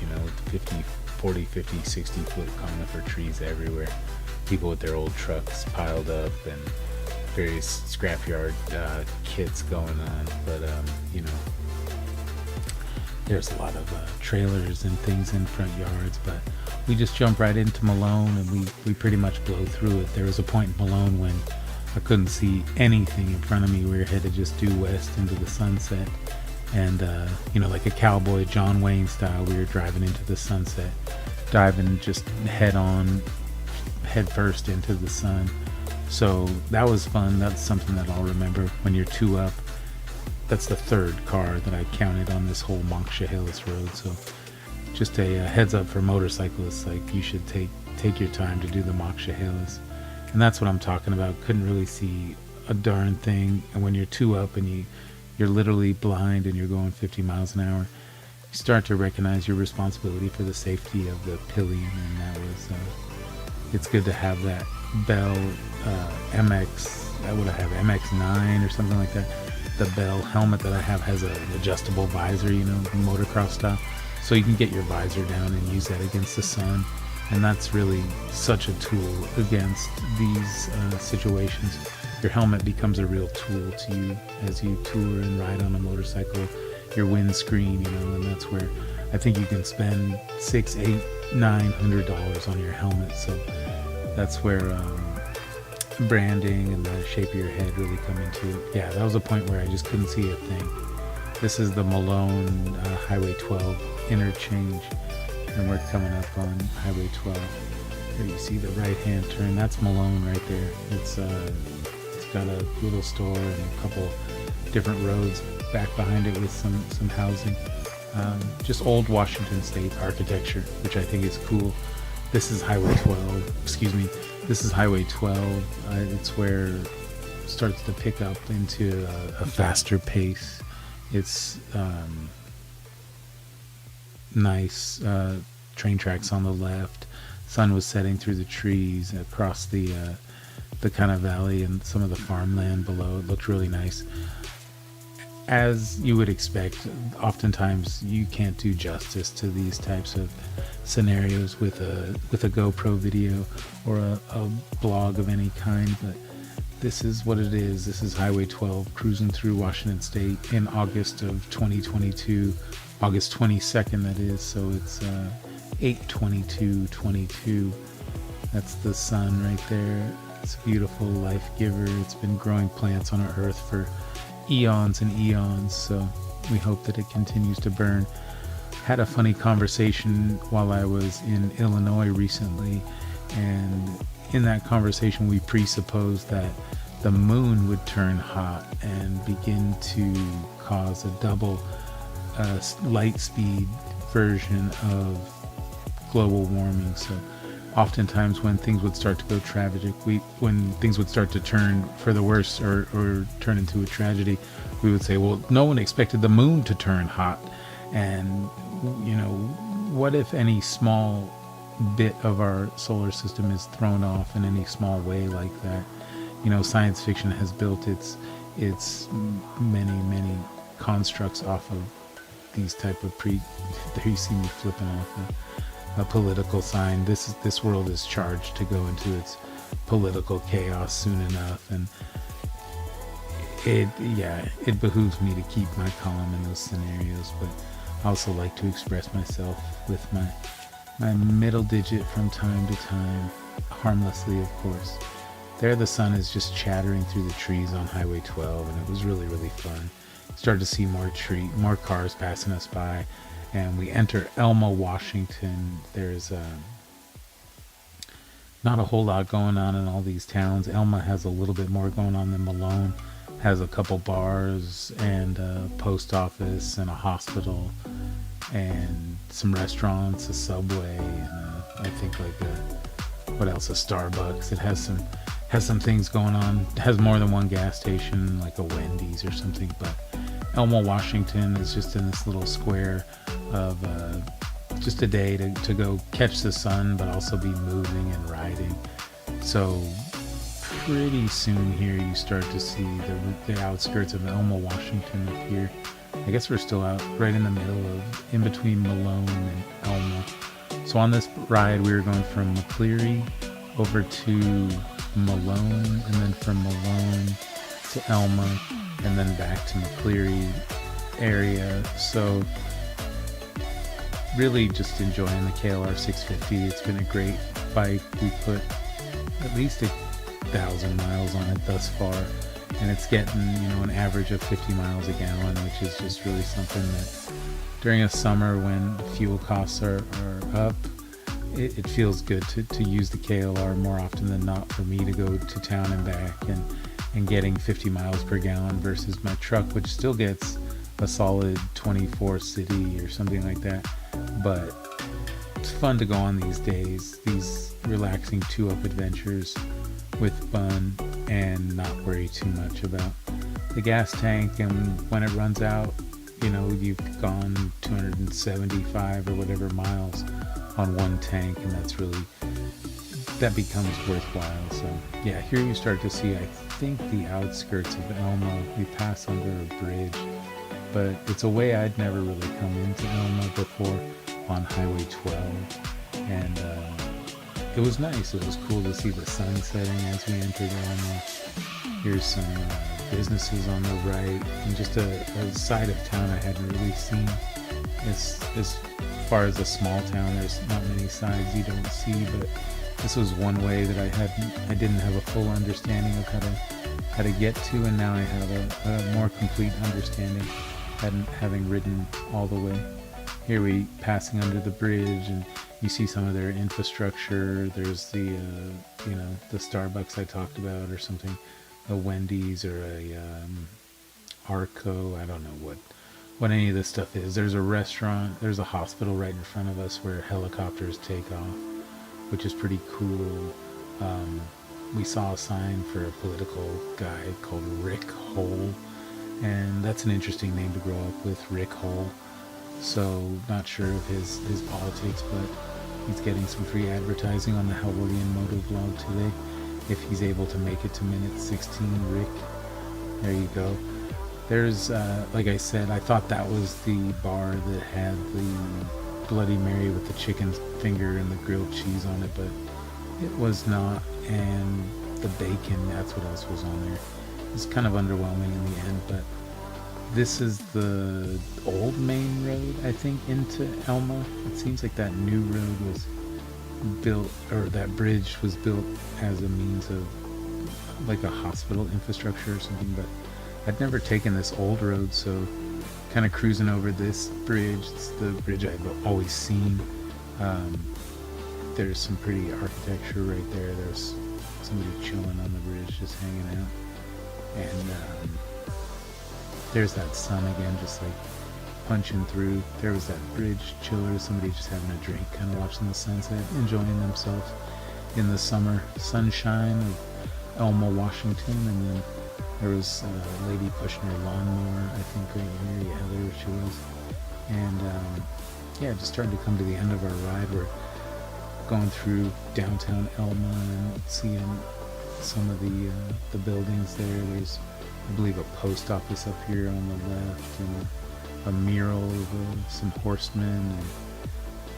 Speaker 3: with 40, 50, 60 foot conifer trees everywhere. People with their old trucks piled up, and various scrapyard kits going on. But there's a lot of trailers and things in front yards, but we just jump right into Malone, and we pretty much blow through it. There was a point in Malone when I couldn't see anything in front of me. We were headed just due west into the sunset, and like a cowboy John Wayne style, we were driving into the sunset, diving just head first into the sun. So that was fun. That's something that I'll remember. When you're 2 up, that's the 3rd car that I counted on this whole Moksha Hills road. So
Speaker 1: just a heads up for motorcyclists, like you should take your time to do the mock Chehalis. And that's what I'm talking about. Couldn't really see a darn thing, and when you're two up and you're literally blind and you're going 50 miles an hour, you start to recognize your responsibility for the safety of the pillion. And that was it's good to have that Bell MX, what I have, MX9 or something like that. The Bell helmet that I have has an adjustable visor, you know, motocross style, so you can get your visor down and use that against the sun. And that's really such a tool against these situations. Your helmet becomes a real tool to you as you tour and ride on a motorcycle. Your windscreen, you know, and that's where I think you can spend $600, $800, $900 on your helmet. So that's where branding and the shape of your head really come into it. Yeah, that was a point where I just couldn't see a thing. This is the Malone Highway 12 interchange, and we're coming up on Highway 12. There you see the right-hand turn. That's Malone right there. It's got a little store and a couple different roads back behind it with some housing. Just old Washington State architecture, which I think is cool. This is Highway 12. Excuse me. This is Highway 12. It's where it starts to pick up into a faster pace. It's nice train tracks on the left. Sun was setting through the trees across the kind of valley and some of the farmland below. It looked really nice. As you would expect, oftentimes you can't do justice to these types of scenarios with a GoPro video or a blog of any kind, but this is what it is. This is Highway 12 cruising through Washington State in August of 2022, August 22nd that is, so it's 8/22/22. That's the sun right there. It's a beautiful life giver. It's been growing plants on our earth for eons and eons, so we hope that it continues to burn. Had a funny conversation while I was in Illinois recently, and in that conversation we presupposed that the moon would turn hot and begin to cause a double light speed version of global warming. So oftentimes when things would start to go tragic, when things would start to turn for the worse or turn into a tragedy, we would say, well, no one expected the moon to turn hot. And, you know, what if any small bit of our solar system is thrown off in any small way like that? You know, science fiction has built its many constructs off of these type of there you see me flipping off a political sign. This world is charged to go into its political chaos soon enough, and it behooves me to keep my calm in those scenarios, but I also like to express myself with my middle digit from time to time, harmlessly of course. There the sun is just chattering through the trees on Highway 12, and it was really fun. Started to see more cars passing us by, and we enter Elma, Washington. There's not a whole lot going on in all these towns. Elma has a little bit more going on than Malone. Has a couple bars and a post office and a hospital and some restaurants, a Subway, and I think what else? A Starbucks. It has some things going on. It has more than one gas station, like a Wendy's or something. But Elma, Washington is just in this little square of just a day to go catch the sun, but also be moving and riding. So pretty soon here you start to see the outskirts of Elma, Washington up here. I guess we're still out right in the middle of, in between Malone and Elma. So on this ride we were going from McCleary over to Malone, and then from Malone to Elma, and then back to McCleary area. So really just enjoying the KLR 650. It's been a great bike. We put at least 1,000 miles on it thus far, and it's getting, you know, an average of 50 miles a gallon, which is just really something that during a summer when fuel costs are up, it feels good to use the KLR more often than not, for me to go to town and back and getting 50 miles per gallon versus my truck, which still gets a solid 24 city or something like that. But
Speaker 3: fun to go on these days, these relaxing 2-up adventures with fun and not worry too much about the gas tank. And when it runs out, you know, you've gone 275 or whatever miles on one tank, and that becomes worthwhile. So yeah, here you start to see, I think, the outskirts of Elma. We pass under a bridge, but it's a way I'd never really come into Elma before on Highway 12, and it was nice. It was cool to see the sun setting as we entered Elma. Here's some businesses on the right, and just a side of town I hadn't really seen. As far as a small town, there's not many sides you don't see, but this was one way that I didn't have a full understanding of how to get to, and now I have a more complete understanding, having ridden all the way. Here we passing under the bridge, and you see some of their infrastructure. There's the the Starbucks I talked about, or something, a Wendy's or a Arco. I don't know what any of this stuff is. There's a restaurant. There's a hospital right in front of us where helicopters take off, which is pretty cool. We saw a sign for a political guy called Rick Hole, and that's an interesting name to grow up with, Rick Hole. So not sure of his politics, but he's getting some free advertising on the Howardian Moto-Vlog today. If he's able to make it to minute 16, Rick. There you go. There's, like I said, I thought that was the bar that had the Bloody Mary with the chicken finger and the grilled cheese on it, but it was not. And the bacon, that's what else was on there. It's kind of underwhelming in the end, but this is the old main road, I think, into Elma. It seems like that new road was built, or that bridge was built as a means of like a hospital infrastructure or something, but I'd never taken this old road, so kind of cruising over this bridge. It's the bridge I've always seen. There's some pretty architecture right there. There's somebody chilling on the bridge, just hanging out. And there's that sun again, just like punching through. There was that bridge chiller, somebody just having a drink, kind of watching the sunset, enjoying themselves in the summer sunshine of Elma, Washington. And then there was a lady pushing her lawnmower, I think, right here. Yeah, there she was. And yeah, just starting to come to the end of our ride. We're going through downtown Elma and seeing some of the buildings there. There's, I believe, a post office up here on the left, and a mural of some horsemen, and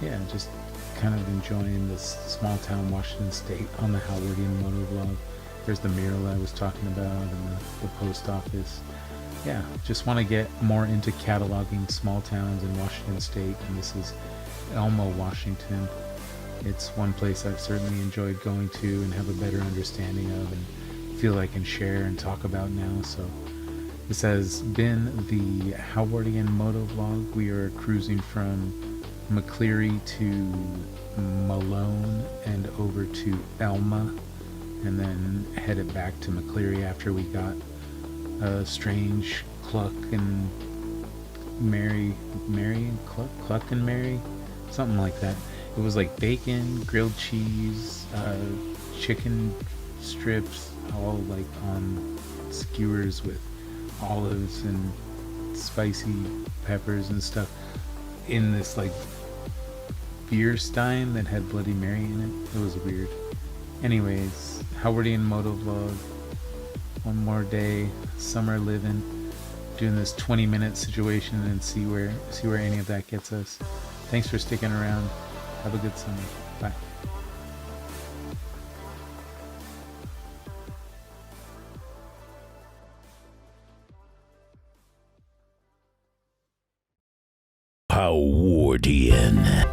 Speaker 3: yeah, just kind of enjoying this small town Washington State on the Howardian Moto-Vlog. There's the mural I was talking about, and the post office. Yeah, just want to get more into cataloging small towns in Washington State, and this is Elma, Washington. It's one place I've certainly enjoyed going to and have a better understanding of, and feel I can share and talk about now. So this has been the Howardian Moto-Vlog. We are cruising from McCleary to Malone and over to Elma, and then headed back to McCleary after we got a strange Cluck and Mary and Cluck and Mary, something like that. It was like bacon, grilled cheese, chicken strips, all like on skewers with olives and spicy peppers and stuff, in this like beer stein that had Bloody Mary in it. It was weird. Anyways, Howardian Moto-Vlog. One more day, summer living, doing this 20-minute situation, and see where any of that gets us. Thanks for sticking around. Have a good summer. Bye.
Speaker 5: Howardian.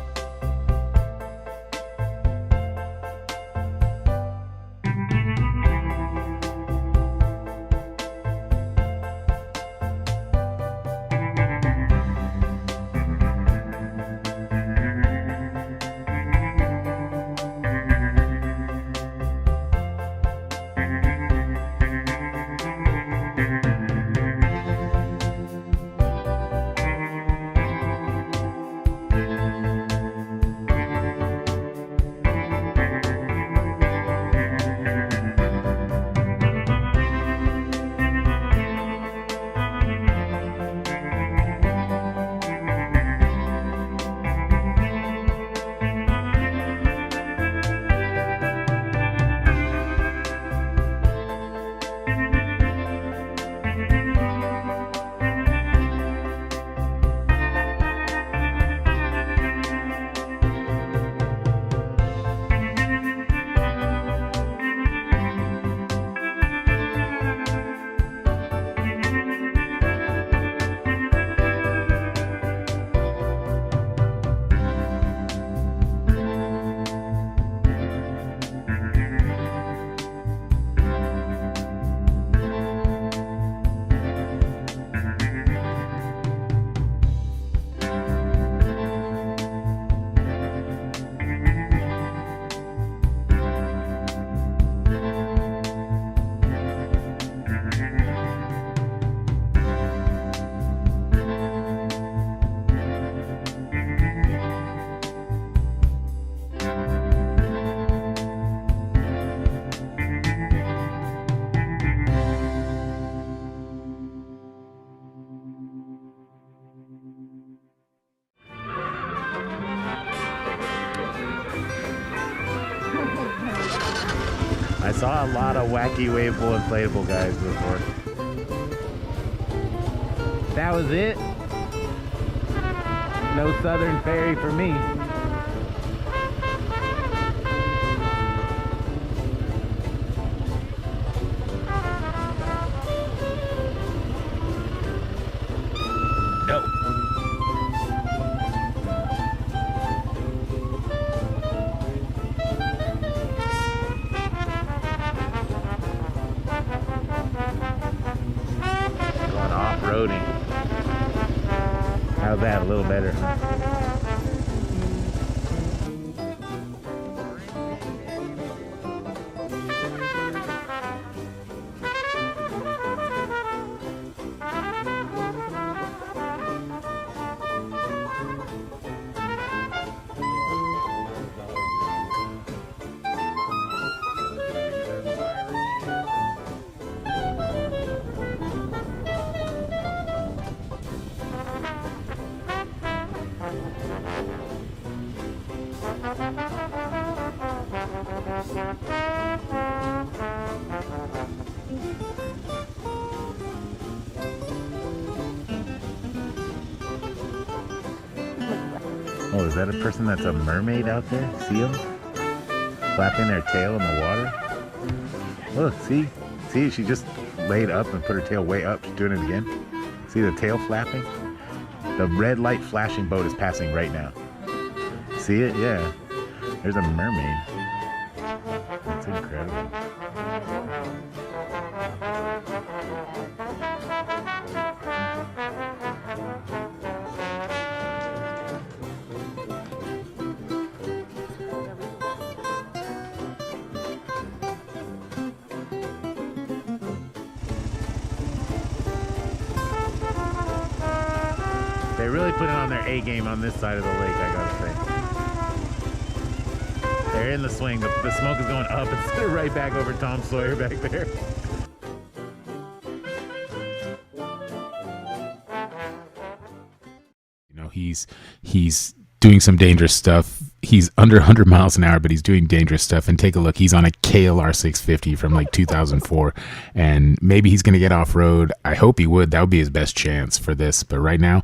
Speaker 1: saw a lot of wacky waveable inflatable guys before. That was it. No Southern Ferry for me. No. Going off-roading. How's that? A little better, huh? Oh, is that a person that's a mermaid out there? See them? Flapping their tail in the water? Look, see? See, she just laid up and put her tail way up. She's doing it again. See the tail flapping? The red light flashing boat is passing right now. See it? Yeah. There's a mermaid. That's incredible. They really put it on their A game on this side of the lake, I gotta say. They're in the swing. The smoke is going up. It's right back over Tom Sawyer back there.
Speaker 3: You know, he's doing some dangerous stuff. He's under 100 miles an hour, but he's doing dangerous stuff. And take a look. He's on a KLR 650 from like 2004. And maybe he's going to get off-road. I hope he would. That would be his best chance for this. But right now,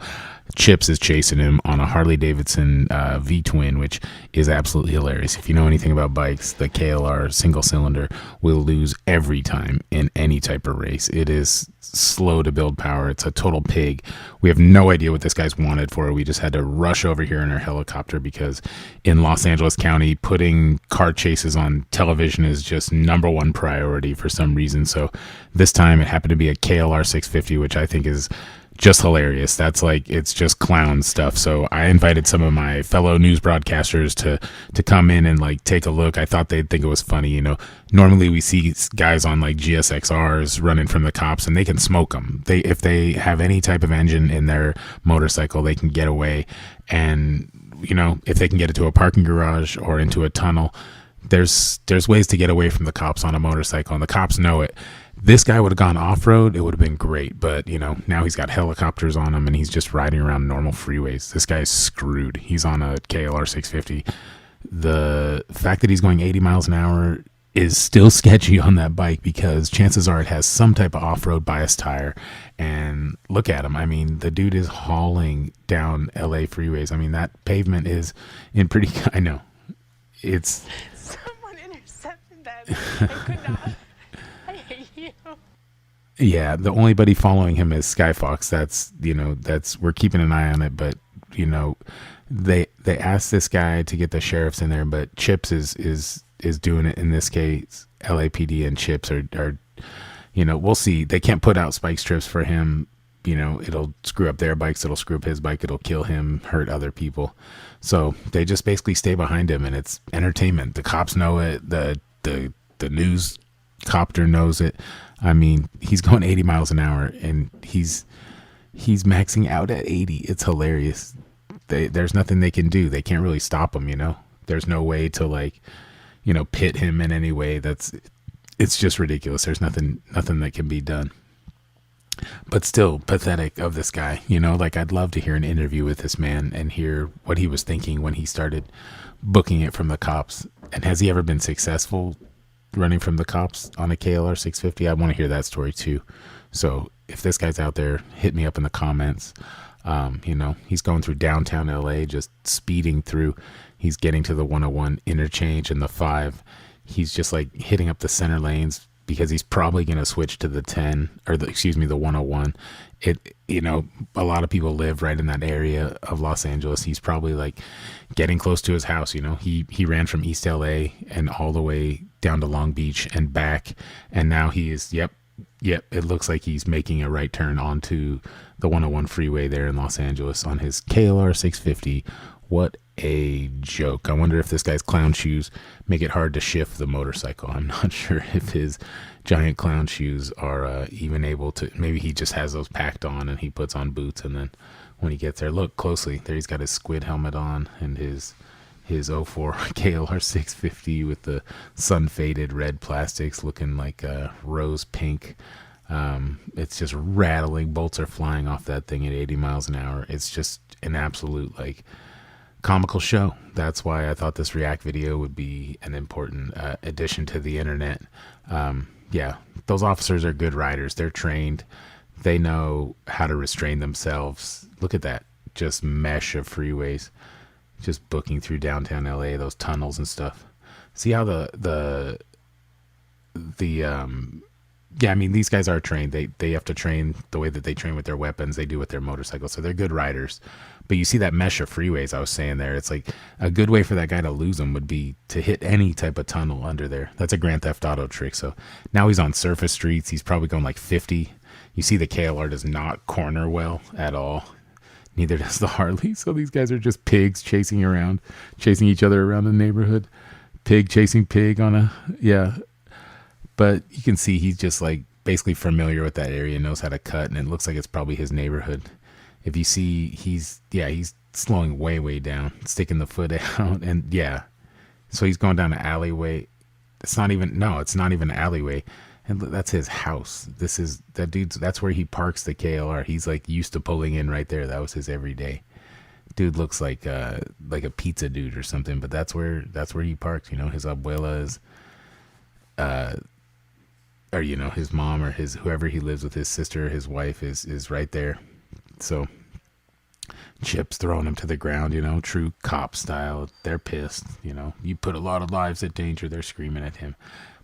Speaker 3: Chips is chasing him on a Harley-Davidson V-twin, which is absolutely hilarious. If you know anything about bikes, the KLR single cylinder will lose every time in any type of race. It is slow to build power. It's a total pig. We have no idea what this guy's wanted for it. We just had to rush over here in our helicopter because in Los Angeles County, putting car chases on television is just #1 priority for some reason. So this time it happened to be a KLR 650, which I think is just hilarious. That's like, it's just clown stuff. So I invited some of my fellow news broadcasters to come in and like take a look. I thought they'd think it was funny. You know, normally we see guys on like GSXRs running from the cops and they can smoke them. If they have any type of engine in their motorcycle, they can get away. And, you know, if they can get it to a parking garage or into a tunnel, there's ways to get away from the cops on a motorcycle, and the cops know it. This guy would have gone off-road, it would have been great, but, you know, now he's got helicopters on him and he's just riding around normal freeways. This guy's screwed. He's on a KLR 650. The fact that he's going 80 miles an hour is still sketchy on that bike because chances are it has some type of off-road bias tire. And look at him. I mean, the dude is hauling down LA freeways. I mean, that pavement is in pretty, I know. It's...
Speaker 8: Someone intercepted that. I could not. I hate you.
Speaker 3: Yeah, the only buddy following him is Skyfox. That's, you know, we're keeping an eye on it, but, you know, they asked this guy to get the sheriffs in there, but Chips is doing it in this case. LAPD and Chips are, you know, we'll see. They can't put out spike strips for him. You know, it'll screw up their bikes, it'll screw up his bike, it'll kill him, hurt other people. So they just basically stay behind him, and it's entertainment. The cops know it. The news copter knows it. I mean, he's going 80 miles an hour, and he's maxing out at 80. It's hilarious. There's nothing they can do. They can't really stop him, you know. There's no way to, like, you know, pit him in any way. It's just ridiculous. There's nothing that can be done. But still pathetic of this guy, you know, like I'd love to hear an interview with this man and hear what he was thinking when he started booking it from the cops. And has he ever been successful? running from the cops on a KLR 650. I want to hear that story too. So if this guy's out there, hit me up in the comments. You know, he's going through downtown LA, just speeding through. He's getting to the 101 interchange and the 5. He's just like hitting up the center lanes because he's probably going to switch to the 10 or the 101. You know, a lot of people live right in that area of Los Angeles. He's probably like getting close to his house. You know, he ran from East LA and all the way down to Long Beach and back. And now he is, yep. It looks like he's making a right turn onto the 101 freeway there in Los Angeles on his KLR 650. What a joke. I wonder if this guy's clown shoes make it hard to shift the motorcycle. I'm not sure if his giant clown shoes are even able to. Maybe he just has those packed on and he puts on boots, and then when he gets there, look closely, there he's got his squid helmet on and his 04 KLR 650 with the sun faded red plastics looking like rose pink. It's just rattling. Bolts are flying off that thing at 80 miles an hour. It's just an absolute like comical show. That's why I thought this react video would be an important addition to the internet. Yeah, those officers are good riders. They're trained. They know how to restrain themselves. Look at that, just mesh of freeways, just booking through downtown LA, those tunnels and stuff. See how yeah, I mean, these guys are trained. They have to train the way that they train with their weapons. They do with their motorcycles. So they're good riders. But you see that mesh of freeways I was saying there. It's like a good way for that guy to lose them would be to hit any type of tunnel under there. That's a Grand Theft Auto trick. So now he's on surface streets. He's probably going like 50. You see the KLR does not corner well at all. Neither does the Harley. So these guys are just pigs chasing each other around the neighborhood. Pig chasing pig on a, yeah. But you can see he's just like basically familiar with that area, knows how to cut, and it looks like it's probably his neighborhood. If you see, he's slowing way down, sticking the foot out, and yeah. So he's going down an alleyway. It's not even an alleyway. And that's his house. That's where he parks the KLR. He's like used to pulling in right there. That was his everyday. Dude looks like a pizza dude or something, but that's where he parks. You know, his abuela's, or you know, his mom or his whoever he lives with, his sister, his wife is right there. So Chip's throwing him to the ground. You know, true cop style. They're pissed. You know, you put a lot of lives at danger. They're screaming at him,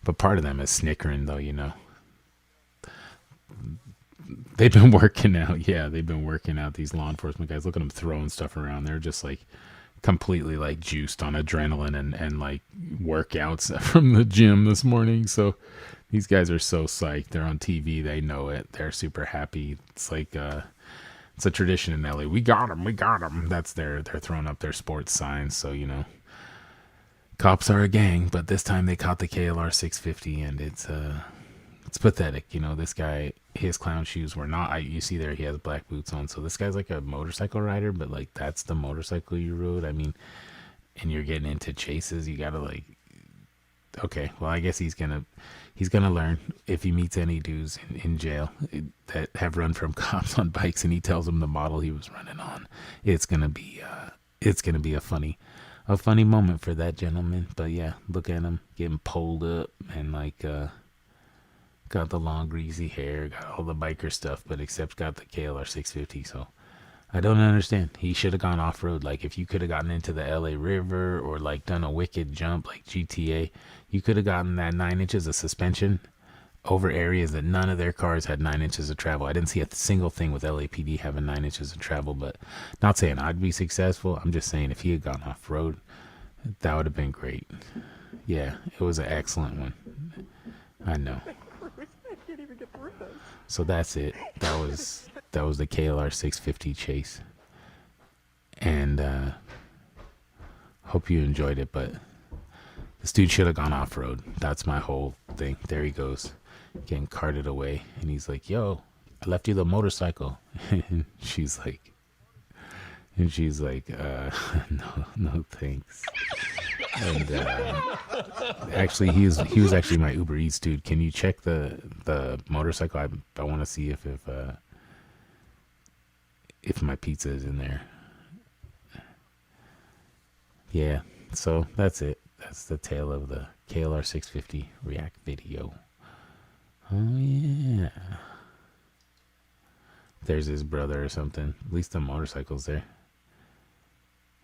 Speaker 3: but part of them is snickering though. You know. They've been working out. Yeah, they've been working out, these law enforcement guys. Look at them throwing stuff around. They're just like completely like juiced on adrenaline and like workouts from the gym this morning. So these guys are so psyched. They're on TV. They know it. They're super happy. It's like it's a tradition in LA. We got them. That's they're throwing up their sports signs. So, you know, cops are a gang, but this time they caught the KLR 650 and it's pathetic. You know, this guy, his clown shoes were not, you see there, he has black boots on. So this guy's like a motorcycle rider, but like that's the motorcycle you rode. I mean, and you're getting into chases. You got to like, okay, well, I guess he's going to learn if he meets any dudes in jail that have run from cops on bikes and he tells them the model he was running on. It's going to be a funny moment for that gentleman. But yeah, look at him getting pulled up and like, got the long greasy hair, got all the biker stuff, but except got the KLR 650. So I don't understand. He should have gone off-road. Like if you could have gotten into the LA River or like done a wicked jump like GTA, you could have gotten that 9 inches of suspension over areas that none of their cars had 9 inches of travel. I didn't see a single thing with LAPD having 9 inches of travel, but not saying I'd be successful. I'm just saying if he had gone off-road, that would have been great. Yeah, it was an excellent one. I know. So that's it. That was the KLR 650 chase. And hope you enjoyed it, but this dude should have gone off-road. That's my whole thing. There he goes, getting carted away. And he's like, yo, I left you the motorcycle. And she's like, no thanks. And actually, he was actually my Uber Eats dude. Can you check the motorcycle? I want to see if my pizza is in there. Yeah, so that's it. that's the tail of the KLR 650 React video. Oh yeah. There's his brother or something. At least the motorcycle's there.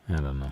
Speaker 3: I don't know.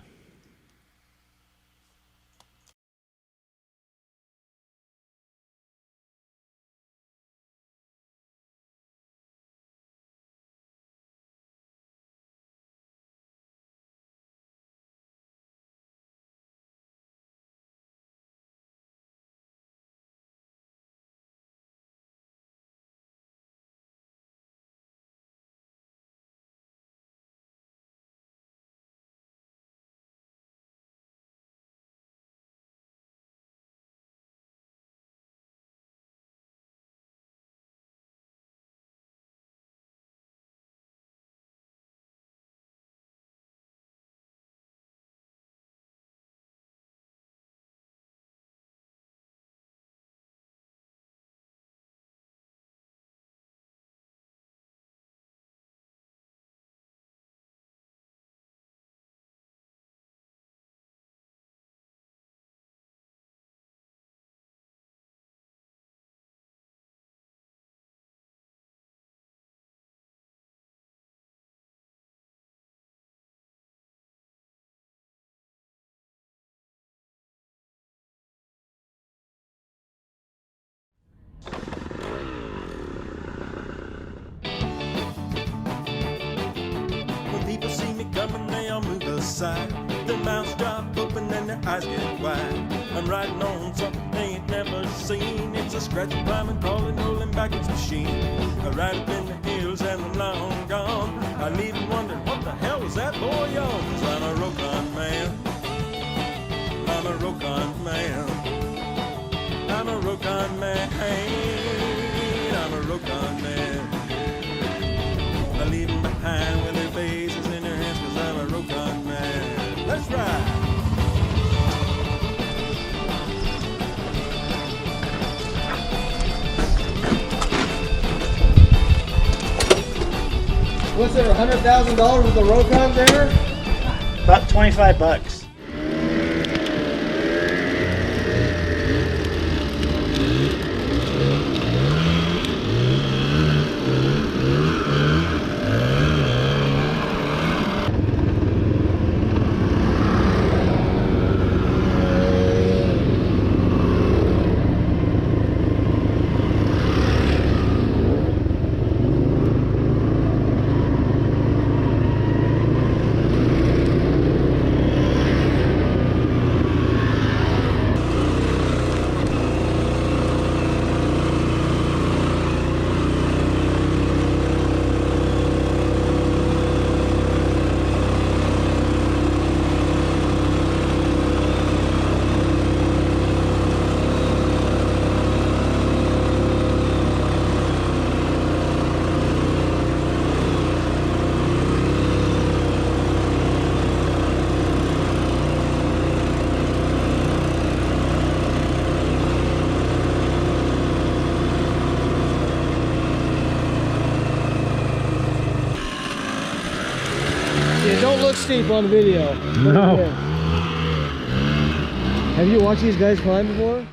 Speaker 9: When people see me coming, they all move aside. Their mouths drop open and their eyes get wide. I'm riding on something they ain't never seen. It's a scratching, climbing, crawling, rolling backwards machine. I ride up in the hills and I'm long gone. I leave and wonder, what the hell was that boy on? 'Cause I'm a Rokon man. I'm a Rokon man. I'm a Rokon man. I'm a Rokon man. I leave them behind with their faces in their hands, 'cause I'm a Rokon man. Let's ride.
Speaker 10: What's there, $100,000 worth of Rokon there?
Speaker 11: About 25 bucks.
Speaker 10: Yeah, don't look steep on the video.
Speaker 1: No.
Speaker 10: Have you watched these guys climb before?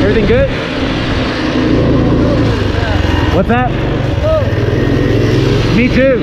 Speaker 1: Everything good? What's that? Me too.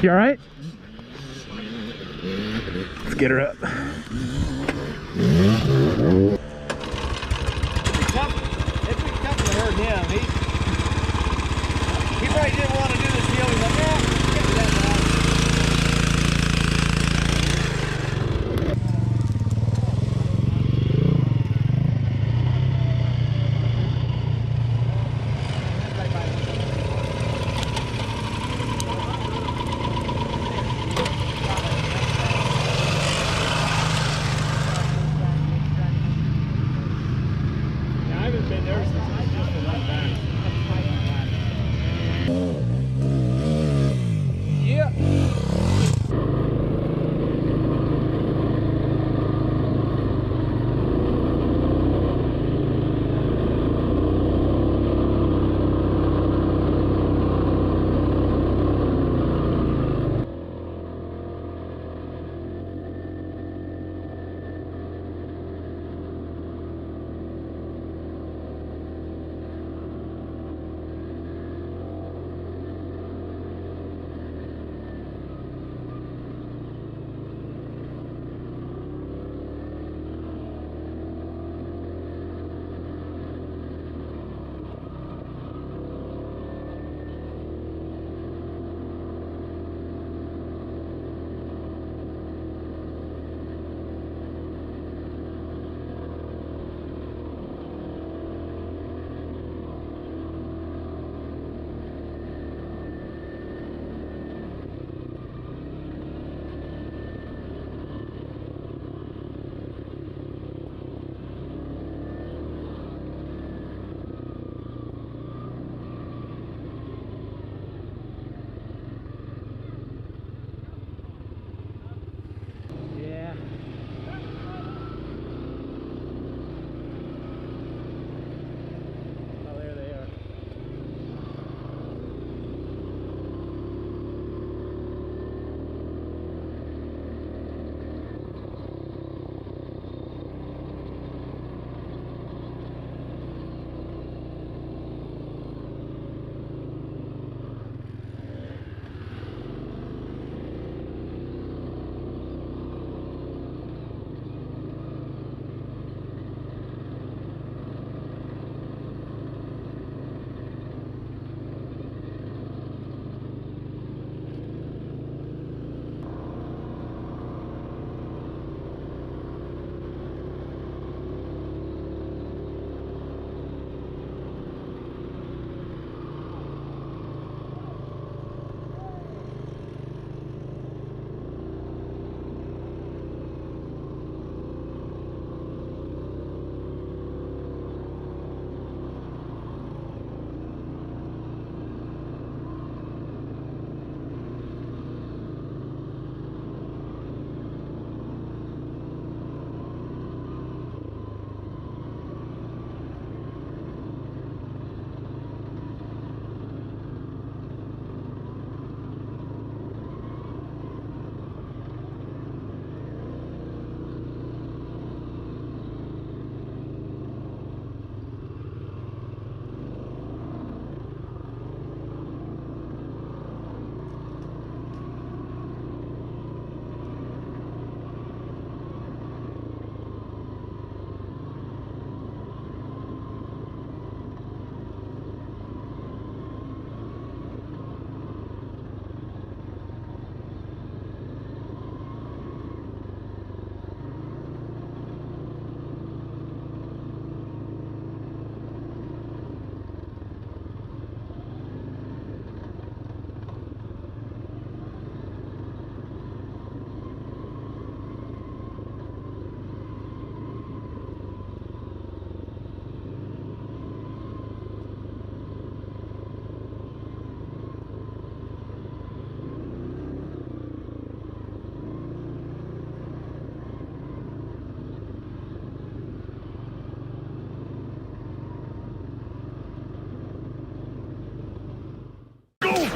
Speaker 1: You alright? Let's get her up.
Speaker 10: It'd be tough to hurt him. He probably didn't want to do this deal. He's like, yeah, get to that now. I haven't been there since it was just a wet back. Yeah.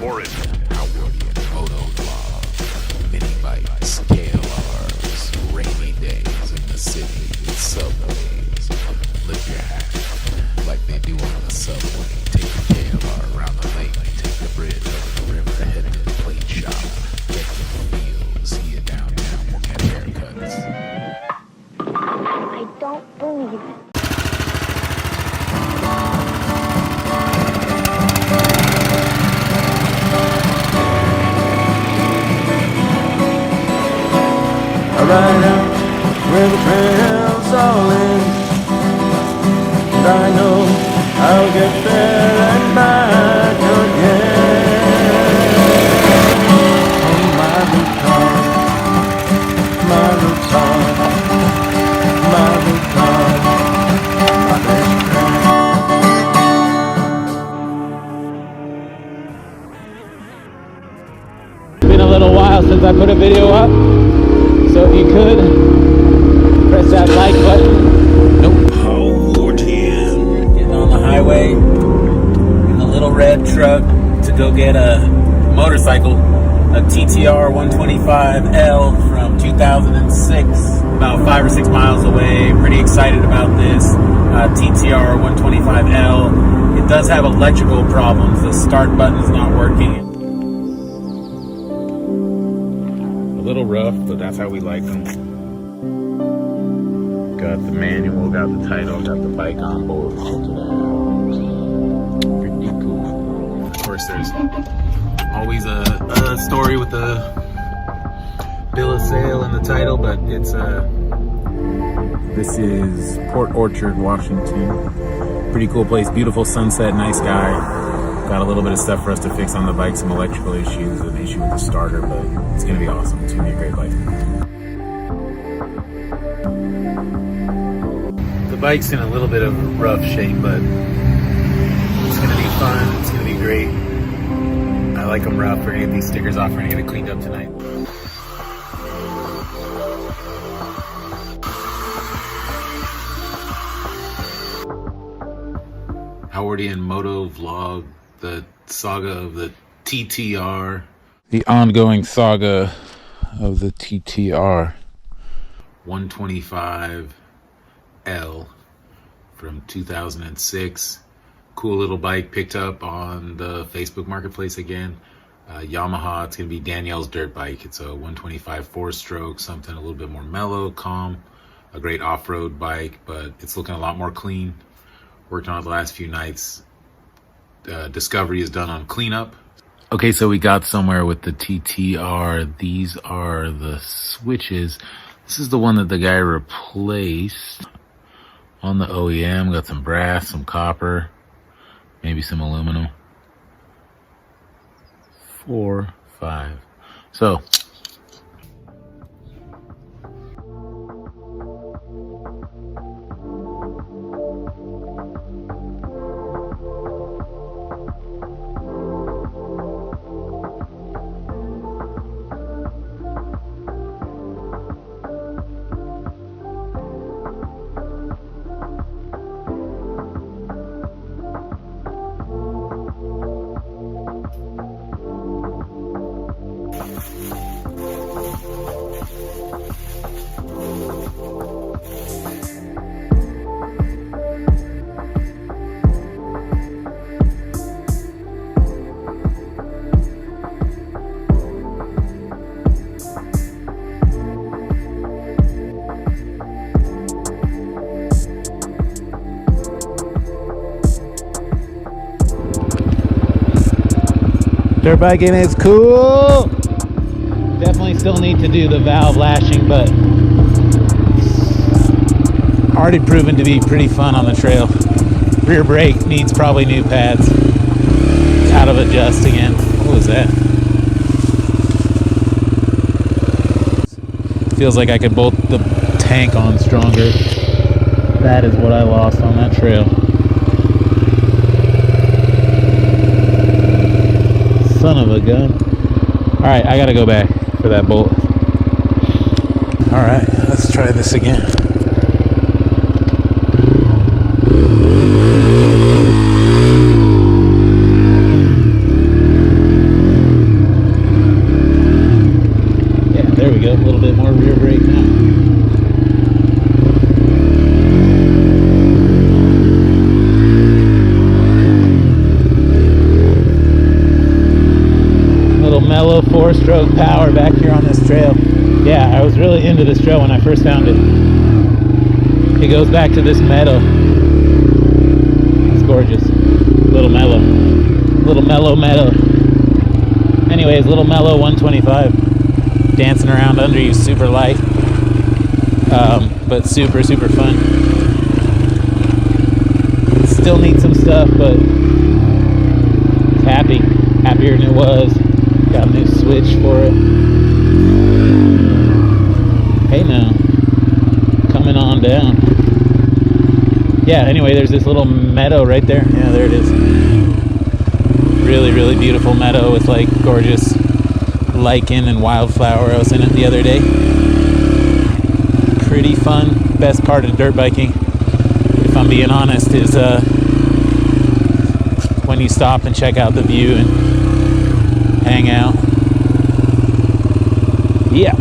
Speaker 3: for it. Moto-Vlog, mini bikes, KLRs, rainy days in the city with subways. Lift your hat like they do on the subway. Take the KLR around the lake, take the bridge over the river, head to the plate shop.
Speaker 9: right out where the trails all end. And I know I'll get there and back again. Oh, my little car, my little car, my little car, my best friend.
Speaker 1: It's been a little while since I put a video up, so if you could press that like button. Getting on the highway in a little red truck to go get a motorcycle, a TTR 125L from 2006, about 5 or 6 miles away. Pretty excited about this TTR 125L. It does have electrical problems. The start button's not working. A little rough, but that's how we like them. Got the manual, got the title, got the bike on board. Check it out. Pretty cool. Of course, there's always a story with the bill of sale and the title, but it's this is Port Orchard, Washington. Pretty cool place, beautiful sunset, nice guy. Got a little bit of stuff for us to fix on the bike, some electrical issues, an issue with the starter, but it's gonna be awesome. It's gonna be a great bike. The bike's in a little bit of rough shape, but it's gonna be fun. It's gonna be great. I like them rough. We're gonna get these stickers off. We're gonna get it cleaned up tonight. Howardian Moto-Vlog, the saga of the TTR. The ongoing saga of the TTR 125L from 2006. Cool little bike picked up on the Facebook Marketplace again. Yamaha, it's gonna be Danielle's dirt bike. It's a 125 4-stroke, something a little bit more mellow, calm. A great off-road bike, but it's looking a lot more clean. Worked on it the last few nights. Discovery is done on cleanup. Okay, so we got somewhere with the TTR. These are the switches. This is the one that the guy replaced on the OEM. Got some brass, some copper, maybe some aluminum. 4, 5. So dirt biking is cool. Definitely still need to do the valve lashing, but already proven to be pretty fun on the trail. Rear brake needs probably new pads. Out of adjust again. What was that? Feels like I could bolt the tank on stronger. That is what I lost on that trail. Son of a gun. Alright, I gotta go back for that bolt. Alright, let's try this again. Yeah, there we go. A little bit more rear brake now. Mellow 4-stroke power back here on this trail. Yeah, I was really into this trail when I first found it. It goes back to this meadow. It's gorgeous. Little mellow meadow. Anyways, little mellow 125. Dancing around under you, super light.
Speaker 3: but super fun. Still need some stuff, but happier than it was. Got a new switch for it. Hey now, coming on down. Yeah, anyway, there's this little meadow right there. Yeah, there it is. Really beautiful meadow with like gorgeous lichen and wildflower. I was in it the other day. Pretty fun. Best part of dirt biking, if I'm being honest, is when you stop and check out the view and hang out. Yeah.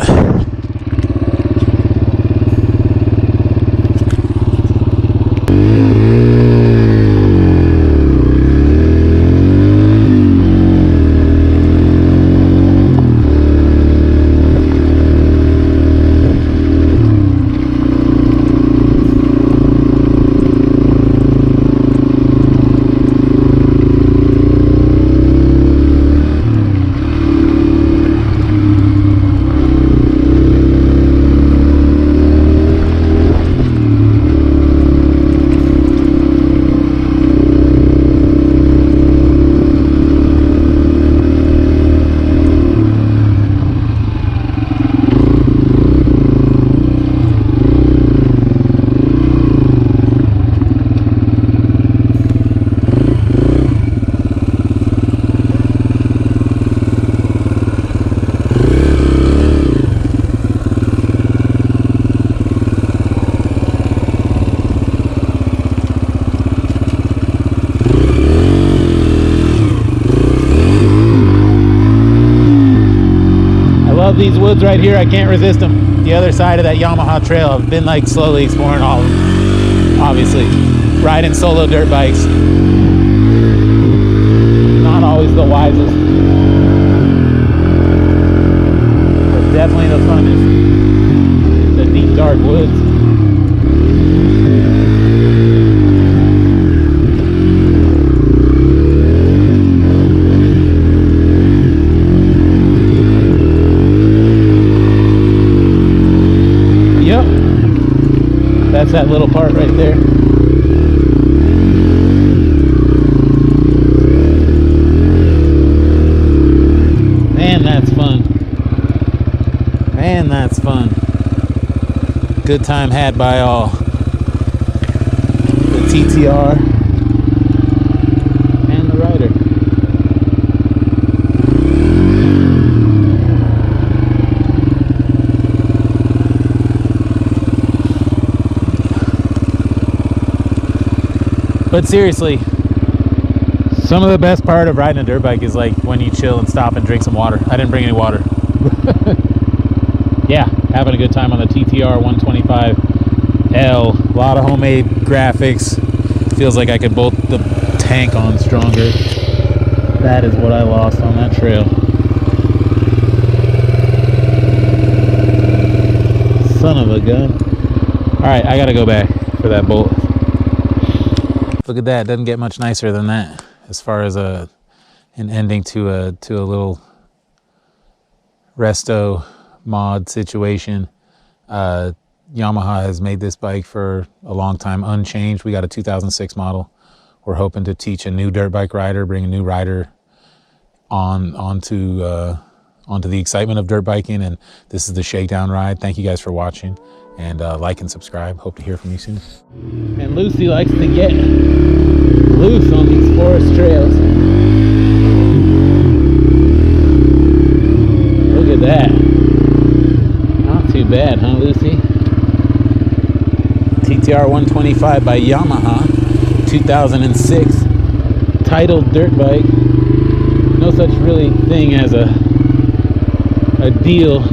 Speaker 3: These woods right here, I can't resist them. The other side of that Yamaha trail, I've been like slowly exploring all of them. Obviously, riding solo dirt bikes, not always the wisest, but definitely the funnest. The deep dark woods. That's that little part right there. Man, that's fun. Man, that's fun. Good time had by all. The TTR and the rider. But seriously, some of the best part of riding a dirt bike is like when you chill and stop and drink some water. I didn't bring any water. Yeah, having a good time on the TTR 125L. A lot of homemade graphics. Feels like I could bolt the tank on stronger. That is what I lost on that trail. Son of a gun. Alright, I gotta go back for that bolt. Look at that, doesn't get much nicer than that as far as an ending to a little resto mod situation. Yamaha has made this bike for a long time unchanged. We got a 2006 model. We're hoping to teach a new dirt bike rider, bring a new rider onto the excitement of dirt biking, and this is the shakedown ride. Thank you guys for watching, and like and subscribe. Hope to hear from you soon. And Lucy likes to get loose on these forest trails. Look at that. Not too bad, huh, Lucy? TTR 125 by Yamaha, 2006, titled dirt bike. No such really thing as a deal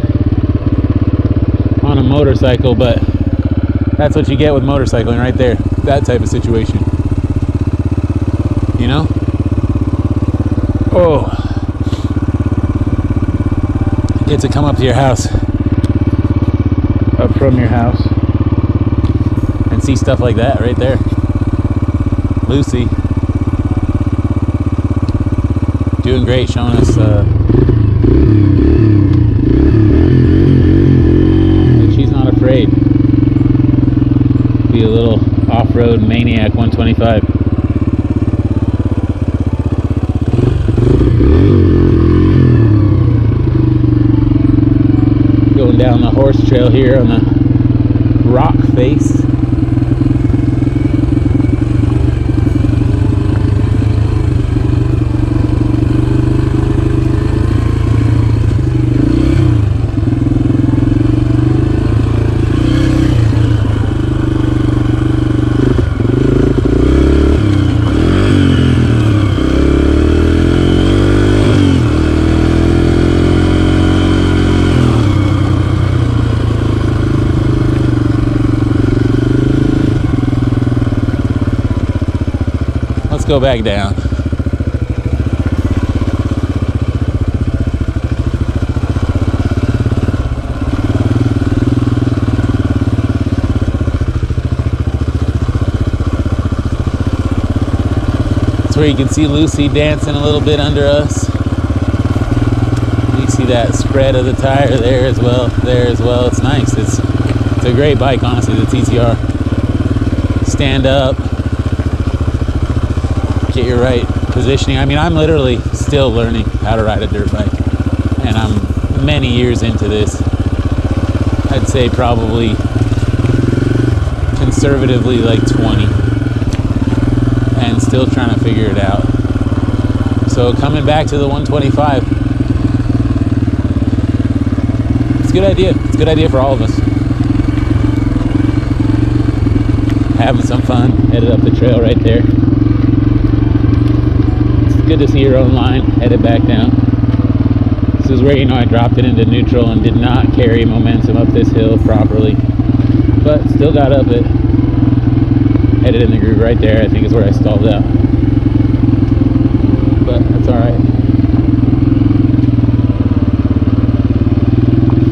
Speaker 3: on a motorcycle, but that's what you get with motorcycling right there. That type of situation, you know? Oh, you get to come up to your house, up from your house, and see stuff like that right there. Lucy doing great, showing us that she's not afraid.
Speaker 1: be a little off-road maniac 125. Going down the horse trail here on the rock face. Let's go back down. That's where you can see Lucy dancing a little bit under us. You see that spread of the tire there as well. It's nice. It's a great bike, honestly, the TTR. Stand up. Get your right positioning. I mean, I'm literally still learning how to ride a dirt bike, and I'm many years into this. I'd say probably conservatively like 20, and still trying to figure it out. So coming back to the 125, it's a good idea. It's a good idea for all of us. Having some fun, headed up the trail right there. Good to see your own line headed back down. This is where, you know, I dropped it into neutral and did not carry momentum up this hill properly, but still got up it. Headed in the groove right there, I think is where I stalled out, but that's all right.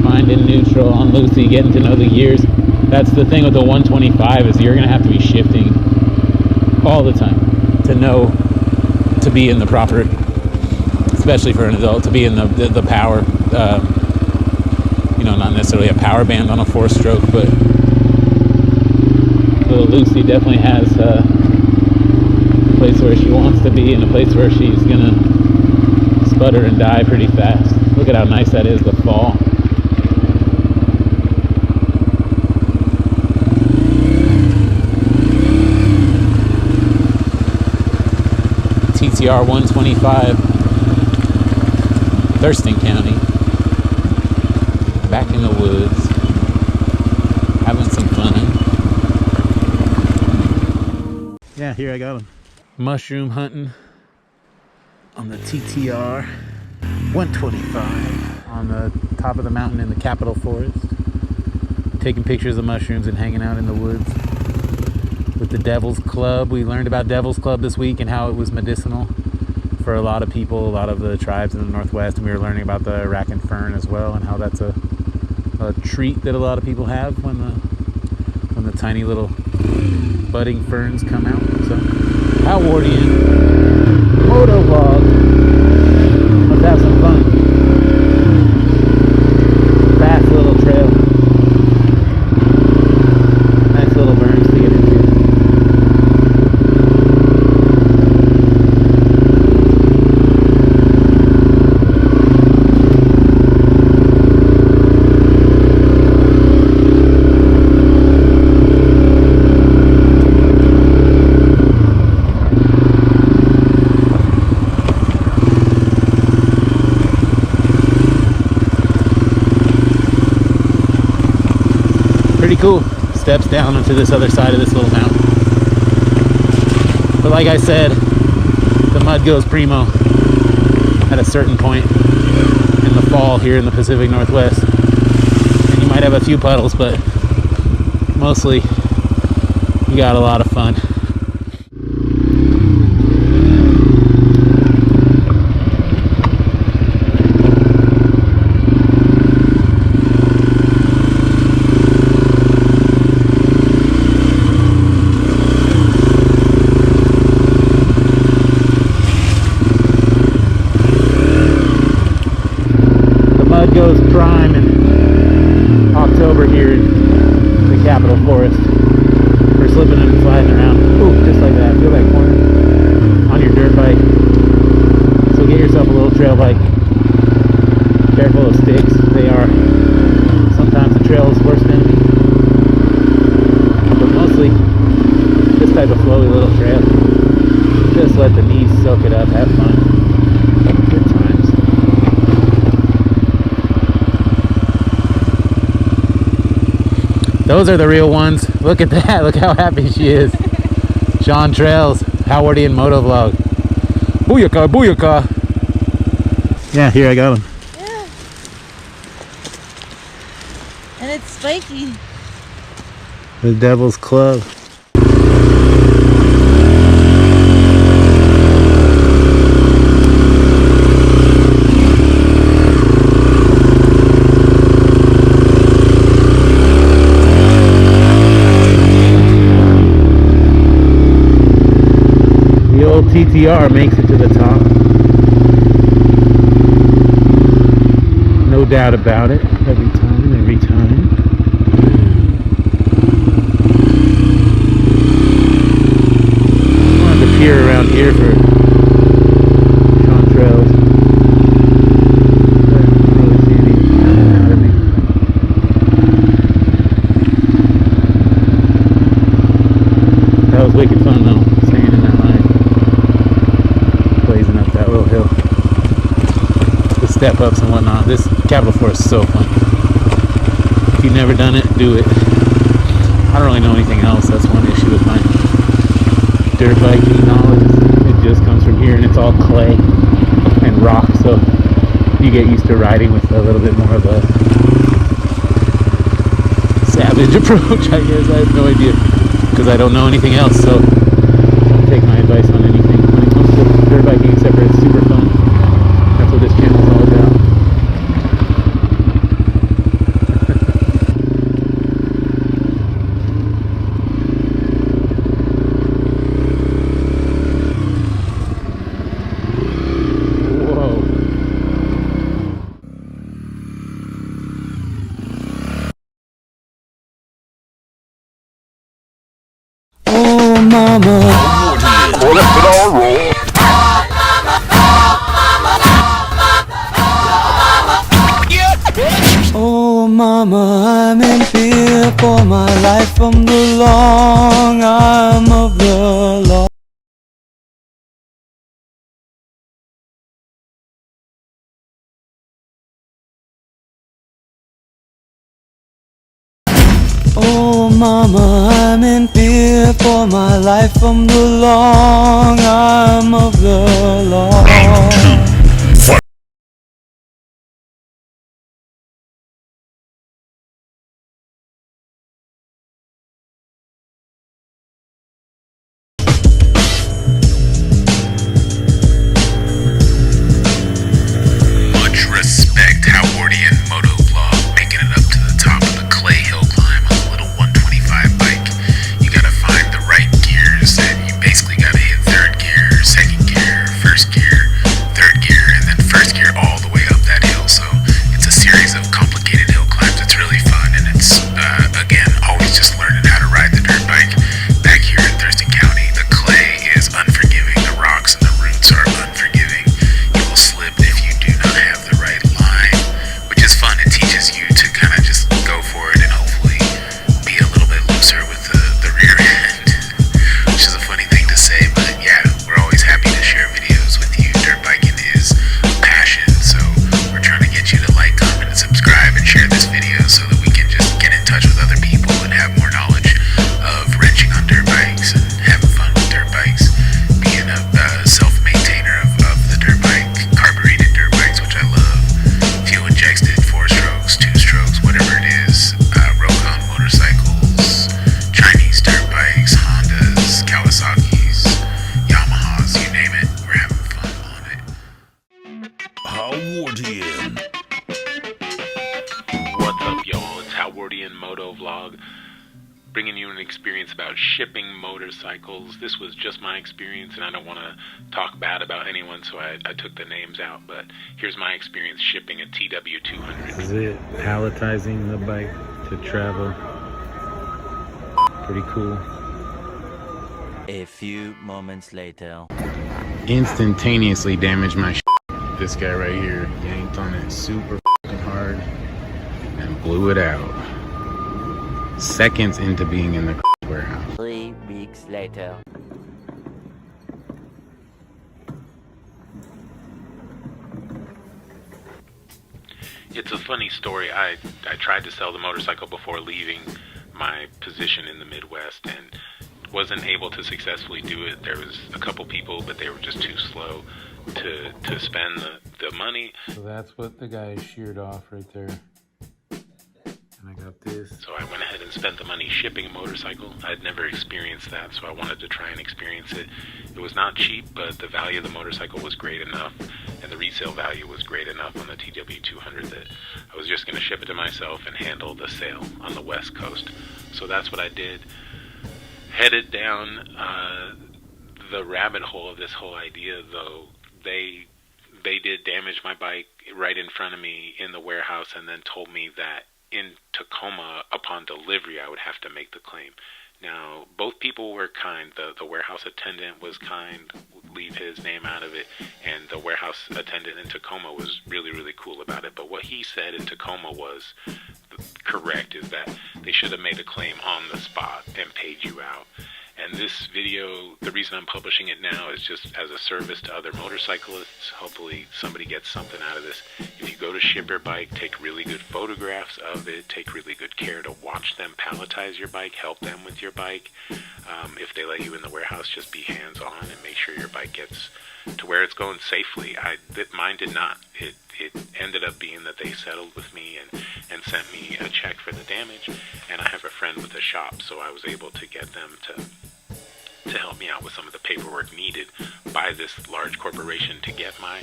Speaker 1: Finding neutral on Lucy, getting to know the gears. That's the thing with the 125, is you're gonna have to be shifting all the time to know to be in the proper, especially for an adult, to be in the power, you know, not necessarily a power band on a 4-stroke, but little Lucy definitely has a place where she wants to be and a place where she's gonna sputter and die pretty fast. Look at how nice that is, the fall. TTR 125, Thurston County, back in the woods, having some fun. Yeah, here I got him. Mushroom hunting on the TTR 125 on the top of the mountain in the Capitol Forest. Taking pictures of mushrooms and hanging out in the woods. With the Devil's Club. We learned about Devil's Club this week and how it was medicinal for a lot of people, a lot of the tribes in the Northwest, and we were learning about the Iraqan fern as well, and how that's a treat that a lot of people have when the tiny little budding ferns come out. So, Howardian Moto-Vlog. Let's have some fun. Fast little trail. Nice little burns to get into. Pretty cool. Steps down into this other side of this little mountain. But like I said, the mud goes primo at a certain point in the fall here in the Pacific Northwest. And you might have a few puddles, but mostly you got a lot of fun. Goes prime in October here in the Capitol Forest. for slipping and sliding around. Ooh, just like that. Feel that corner on your dirt bike. So get yourself a little trail bike. Careful of sticks. They are sometimes the trail's worst enemy. But mostly this type of flowy little trail. Just let the knees soak it up. Have fun. Good times. Those are the real ones. Look at that. Look how happy she is. Sean Trails, Howardian Moto-Vlog. Booyaka, booyaka. Yeah, here I got him.
Speaker 7: Yeah. And it's spiky.
Speaker 1: The Devil's Club. The old TTR makes it to the top. No doubt about it. Every time, every time. I wanted to peer around here for Sean Trails. But I don't really see any coming out of me. That was wicked fun though, staying in that line. Blazing up that little hill. The step ups and whatnot. This Capital Forest is so fun. If you've never done it, do it. I don't really know anything else. That's one issue with my dirt biking knowledge. It just comes from here and it's all clay and rock. So you get used to riding with a little bit more of a savage approach, I guess. I have no idea because I don't know anything else. So don't take my advice on anything when it comes to dirt biking, except for it's super fun. That's what this channel is all about. Whoa.
Speaker 4: Oh mama, oh mama, I'm in fear for my life from the long arm of the law. Oh mama, I'm in fear for my life from the long arm of the law.
Speaker 3: Much respect, Howardian Moto-Vlog, making it up to the top of the clay hill climb on a little 125 bike. You gotta find the right gears, and you basically gotta hit third gear, second gear, first gear, third gear, and then first gear all the way up that hill. So it's a series of complicated hill climbs. It's really fun, and it's, again, always just learning how to ride the dirt bike. Back here in Thurston County, the clay is unforgiving. The rocks and the roots are unforgiving. You will slip if you do not have the right line, which is fun. It teaches you to kind of just go for it and hopefully be a little bit looser with the rear end, which is a funny thing to say, but yeah, we're always happy to share videos with you. Dirt biking is a passion, so we're trying to get you to like, comment, and subscribe and share this video so that we can just get in touch with other people and have more knowledge of wrenching on dirt bikes and having fun with dirt bikes. Being a self-maintainer of the dirt bike, carbureted dirt bikes, which I love. Fuel injected, 4 strokes, 2 strokes, whatever it is. Rokon motorcycles, Chinese dirt bikes, Hondas, Kawasaki's, Yamahas, you name it. We're having fun on it.
Speaker 9: Howardian.
Speaker 3: What's up, y'all? It's Howardian Moto-Vlog, bringing you an experience about shipping motorcycles. This was just my experience, and I don't want to talk bad about anyone, so I took the names out, but here's my experience shipping a TW200.
Speaker 1: This is it. Palletizing the bike to travel. Pretty cool.
Speaker 4: A few moments later.
Speaker 12: Instantaneously damaged my shit. This guy right here yanked on it super fucking hard and blew it out. Seconds into being in the warehouse.
Speaker 4: 3 weeks later.
Speaker 3: It's a funny story. I tried to sell the motorcycle before leaving my position in the Midwest and wasn't able to successfully do it. There was a couple people, but they were just too slow to spend the money.
Speaker 1: So that's what the guy sheared off right there. And I got this.
Speaker 3: So I went ahead and spent the money shipping a motorcycle. I'd never experienced that, so I wanted to try and experience it. It was not cheap, but the value of the motorcycle was great enough, and the resale value was great enough on the TW200 that I was just going to ship it to myself and handle the sale on the West Coast. So that's what I did. Headed down the rabbit hole of this whole idea, though, they did damage my bike right in front of me in the warehouse and then told me that in Tacoma, upon delivery, I would have to make the claim. Now, both people were kind. The warehouse attendant was kind, would leave his name out of it, and the warehouse attendant in Tacoma was really, really cool about it. But what he said in Tacoma was correct, is that they should have made a claim on the spot and paid you out. And this video, the reason I'm publishing it now is just as a service to other motorcyclists. Hopefully somebody gets something out of this. If you go to ship your bike, take really good photographs of it, take really good care to watch them palletize your bike, help them with your bike. If they let you in the warehouse, just be hands-on and make sure your bike gets to where it's going safely. Mine did not. It ended up being that they settled with me and sent me a check for the damage, and I have a friend with a shop, so I was able to get them to help me out with some of the paperwork needed by this large corporation to get my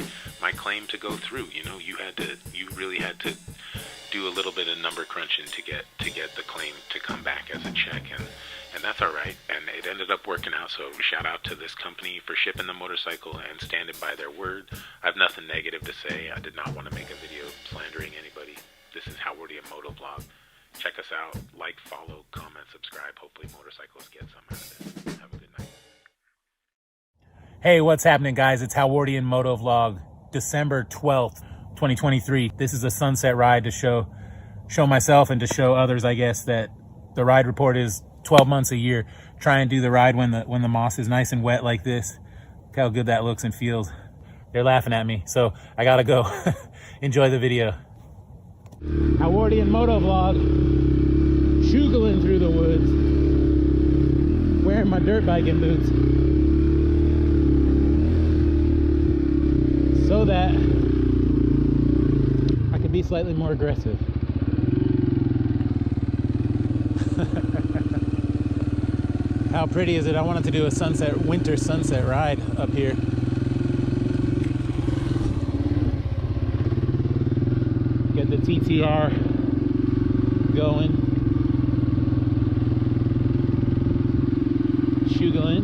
Speaker 3: claim to go through. You know, you really had to do a little bit of number crunching to get the claim to come back as a check, and that's all right. And it ended up working out. So shout out to this company for shipping the motorcycle and standing by their word. I have nothing negative to say. I did not want to make a video slandering anybody. This is Howardian Moto-Vlog. Check us out. Like, follow, comment, subscribe. Hopefully motorcyclists get some out of this. Have a good night.
Speaker 1: Hey, what's happening, guys? It's Howardian Moto-Vlog, December 12th, 2023. This is a sunset ride to show myself and to show others, I guess, that the ride report is 12 months a year. Try and do the ride when the moss is nice and wet like this. Look how good that looks and feels. They're laughing at me, so I gotta go. Enjoy the video. Howardian Moto-Vlog, shoogling through the woods, wearing my dirt biking boots, so that I could be slightly more aggressive. How pretty is it? I wanted to do a winter sunset ride up here. Get the TTR going. Shoogling.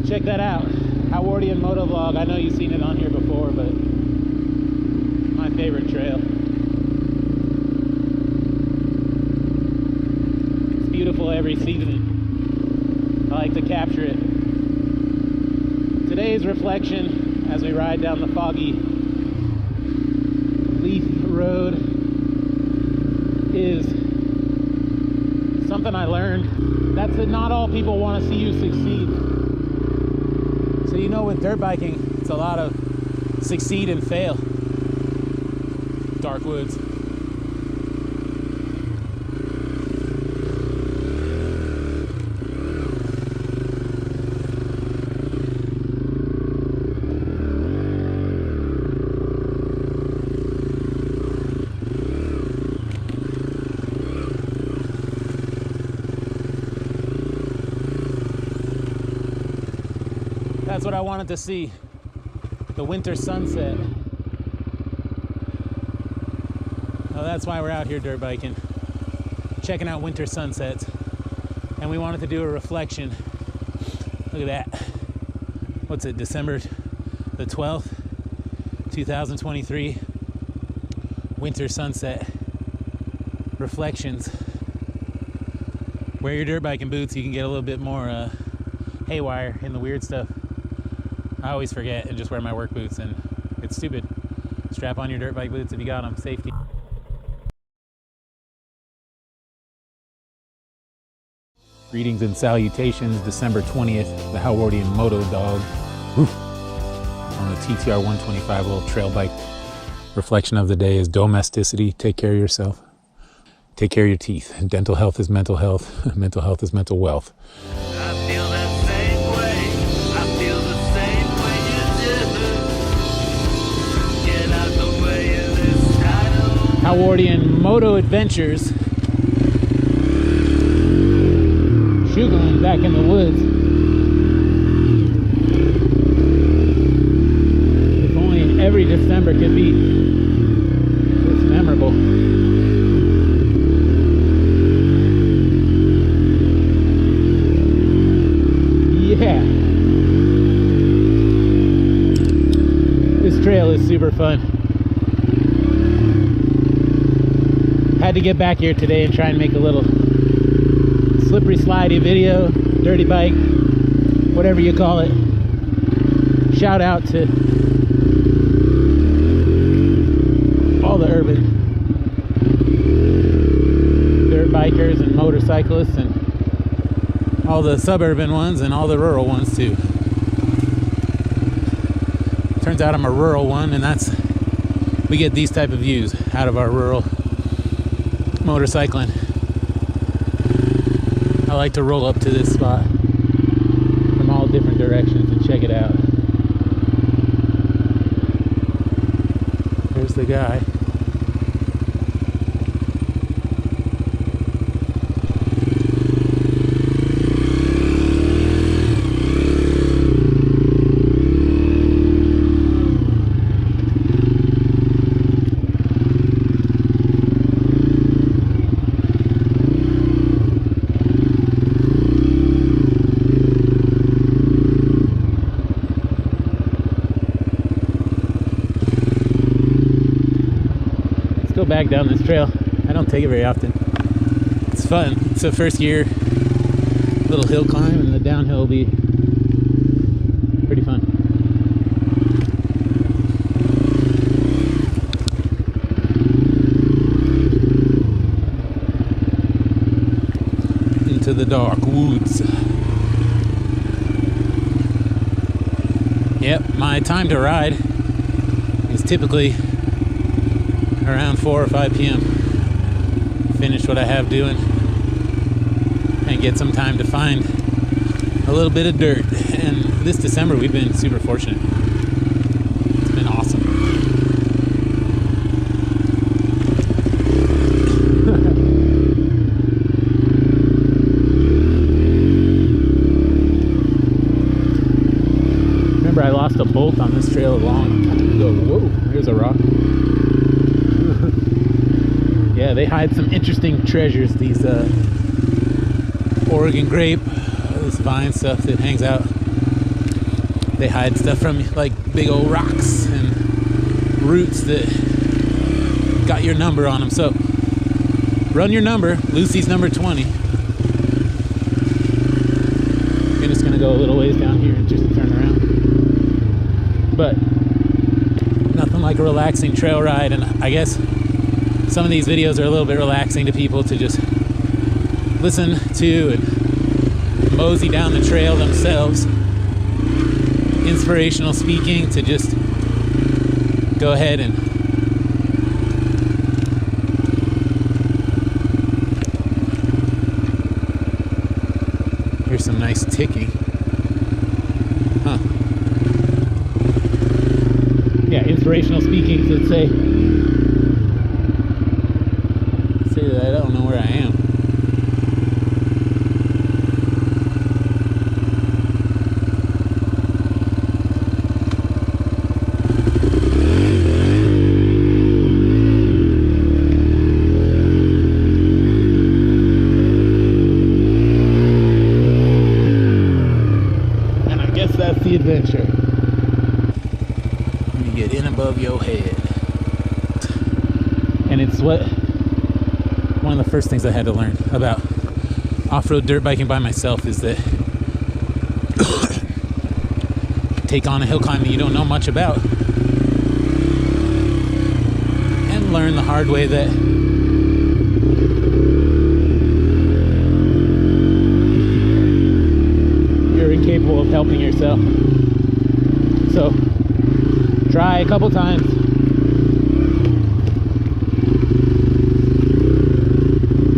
Speaker 1: Check that out. Howardian Moto-Vlog. I know you've seen it on here before, but my favorite trail. It's beautiful every season. I like to capture it. Today's reflection as we ride down the foggy Leaf Road is something I learned. That's that not all people want to see you succeed. So you know, with dirt biking, it's a lot of succeed and fail. Dark woods. That's what I wanted to see, the winter sunset. Well, that's why we're out here dirt biking, checking out winter sunsets. And we wanted to do a reflection. Look at that. What's it, December the 12th, 2023.
Speaker 3: winter sunset reflections. Wear your dirt biking boots, you can get a little bit more haywire in the weird stuff. I always forget and just wear my work boots, and it's stupid. Strap on your dirt bike boots if you got them. Safety. Greetings and salutations, December 20th, the Howardian Moto Dog. Oof. On the TTR 125 little trail bike. Reflection of the day is domesticity. Take care of yourself. Take care of your teeth. Dental health is mental health. Mental health is mental wealth.
Speaker 5: I feel the same way. I feel the same way you do. Get out the way of this title.
Speaker 3: Howardian Moto Adventures. Sugarland back in the woods. If only every December could be this memorable. Yeah. This trail is super fun. Had to get back here today and try and make a little slippery slidey video, dirty bike, whatever you call it. Shout out to all the urban dirt bikers and motorcyclists, and all the suburban ones and all the rural ones too. Turns out I'm a rural one, and we get these type of views out of our rural motorcycling. I like to roll up to this spot from all different directions and check it out. There's the guy. Back down this trail. I don't take it very often. It's fun. It's the first year. Little hill climb, and the downhill will be pretty fun. Into the dark woods. Yep, my time to ride is typically around 4 or 5 p.m. Finish what I have doing and get some time to find a little bit of dirt. And this December we've been super fortunate. It's been awesome. Remember, I lost a bolt on this trail a long time ago. Whoa, there's a rock. Yeah, they hide some interesting treasures, these Oregon grape, this vine stuff that hangs out. They hide stuff from like big old rocks and roots that got your number on them. So run your number. Lucy's number 20. I'm just gonna go a little ways down here and just turn around. But nothing like a relaxing trail ride, and I guess some of these videos are a little bit relaxing to people to just listen to and mosey down the trail themselves. Inspirational speaking to just go ahead and here's some nice ticking. Huh. Yeah, inspirational speaking to say that I don't know where I am. And I guess that's the adventure. When you get in above your head. is what one of the first things I had to learn about off-road dirt biking by myself is that take on a hill climb that you don't know much about and learn the hard way that you're incapable of helping yourself. So try a couple times.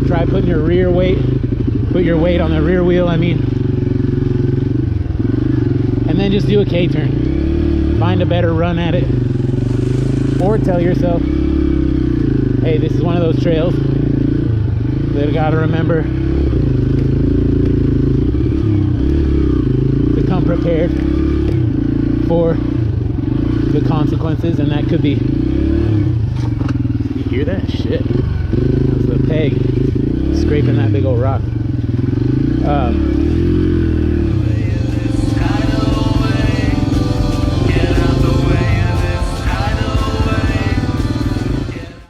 Speaker 3: Try putting your rear weight, put your weight on the rear wheel, I mean, and then just do a K-turn. Find a better run at it, or tell yourself, hey, this is one of those trails that I gotta remember to come prepared for the consequences, and that could be, you hear that? Shit, that was the peg scraping that big old rock.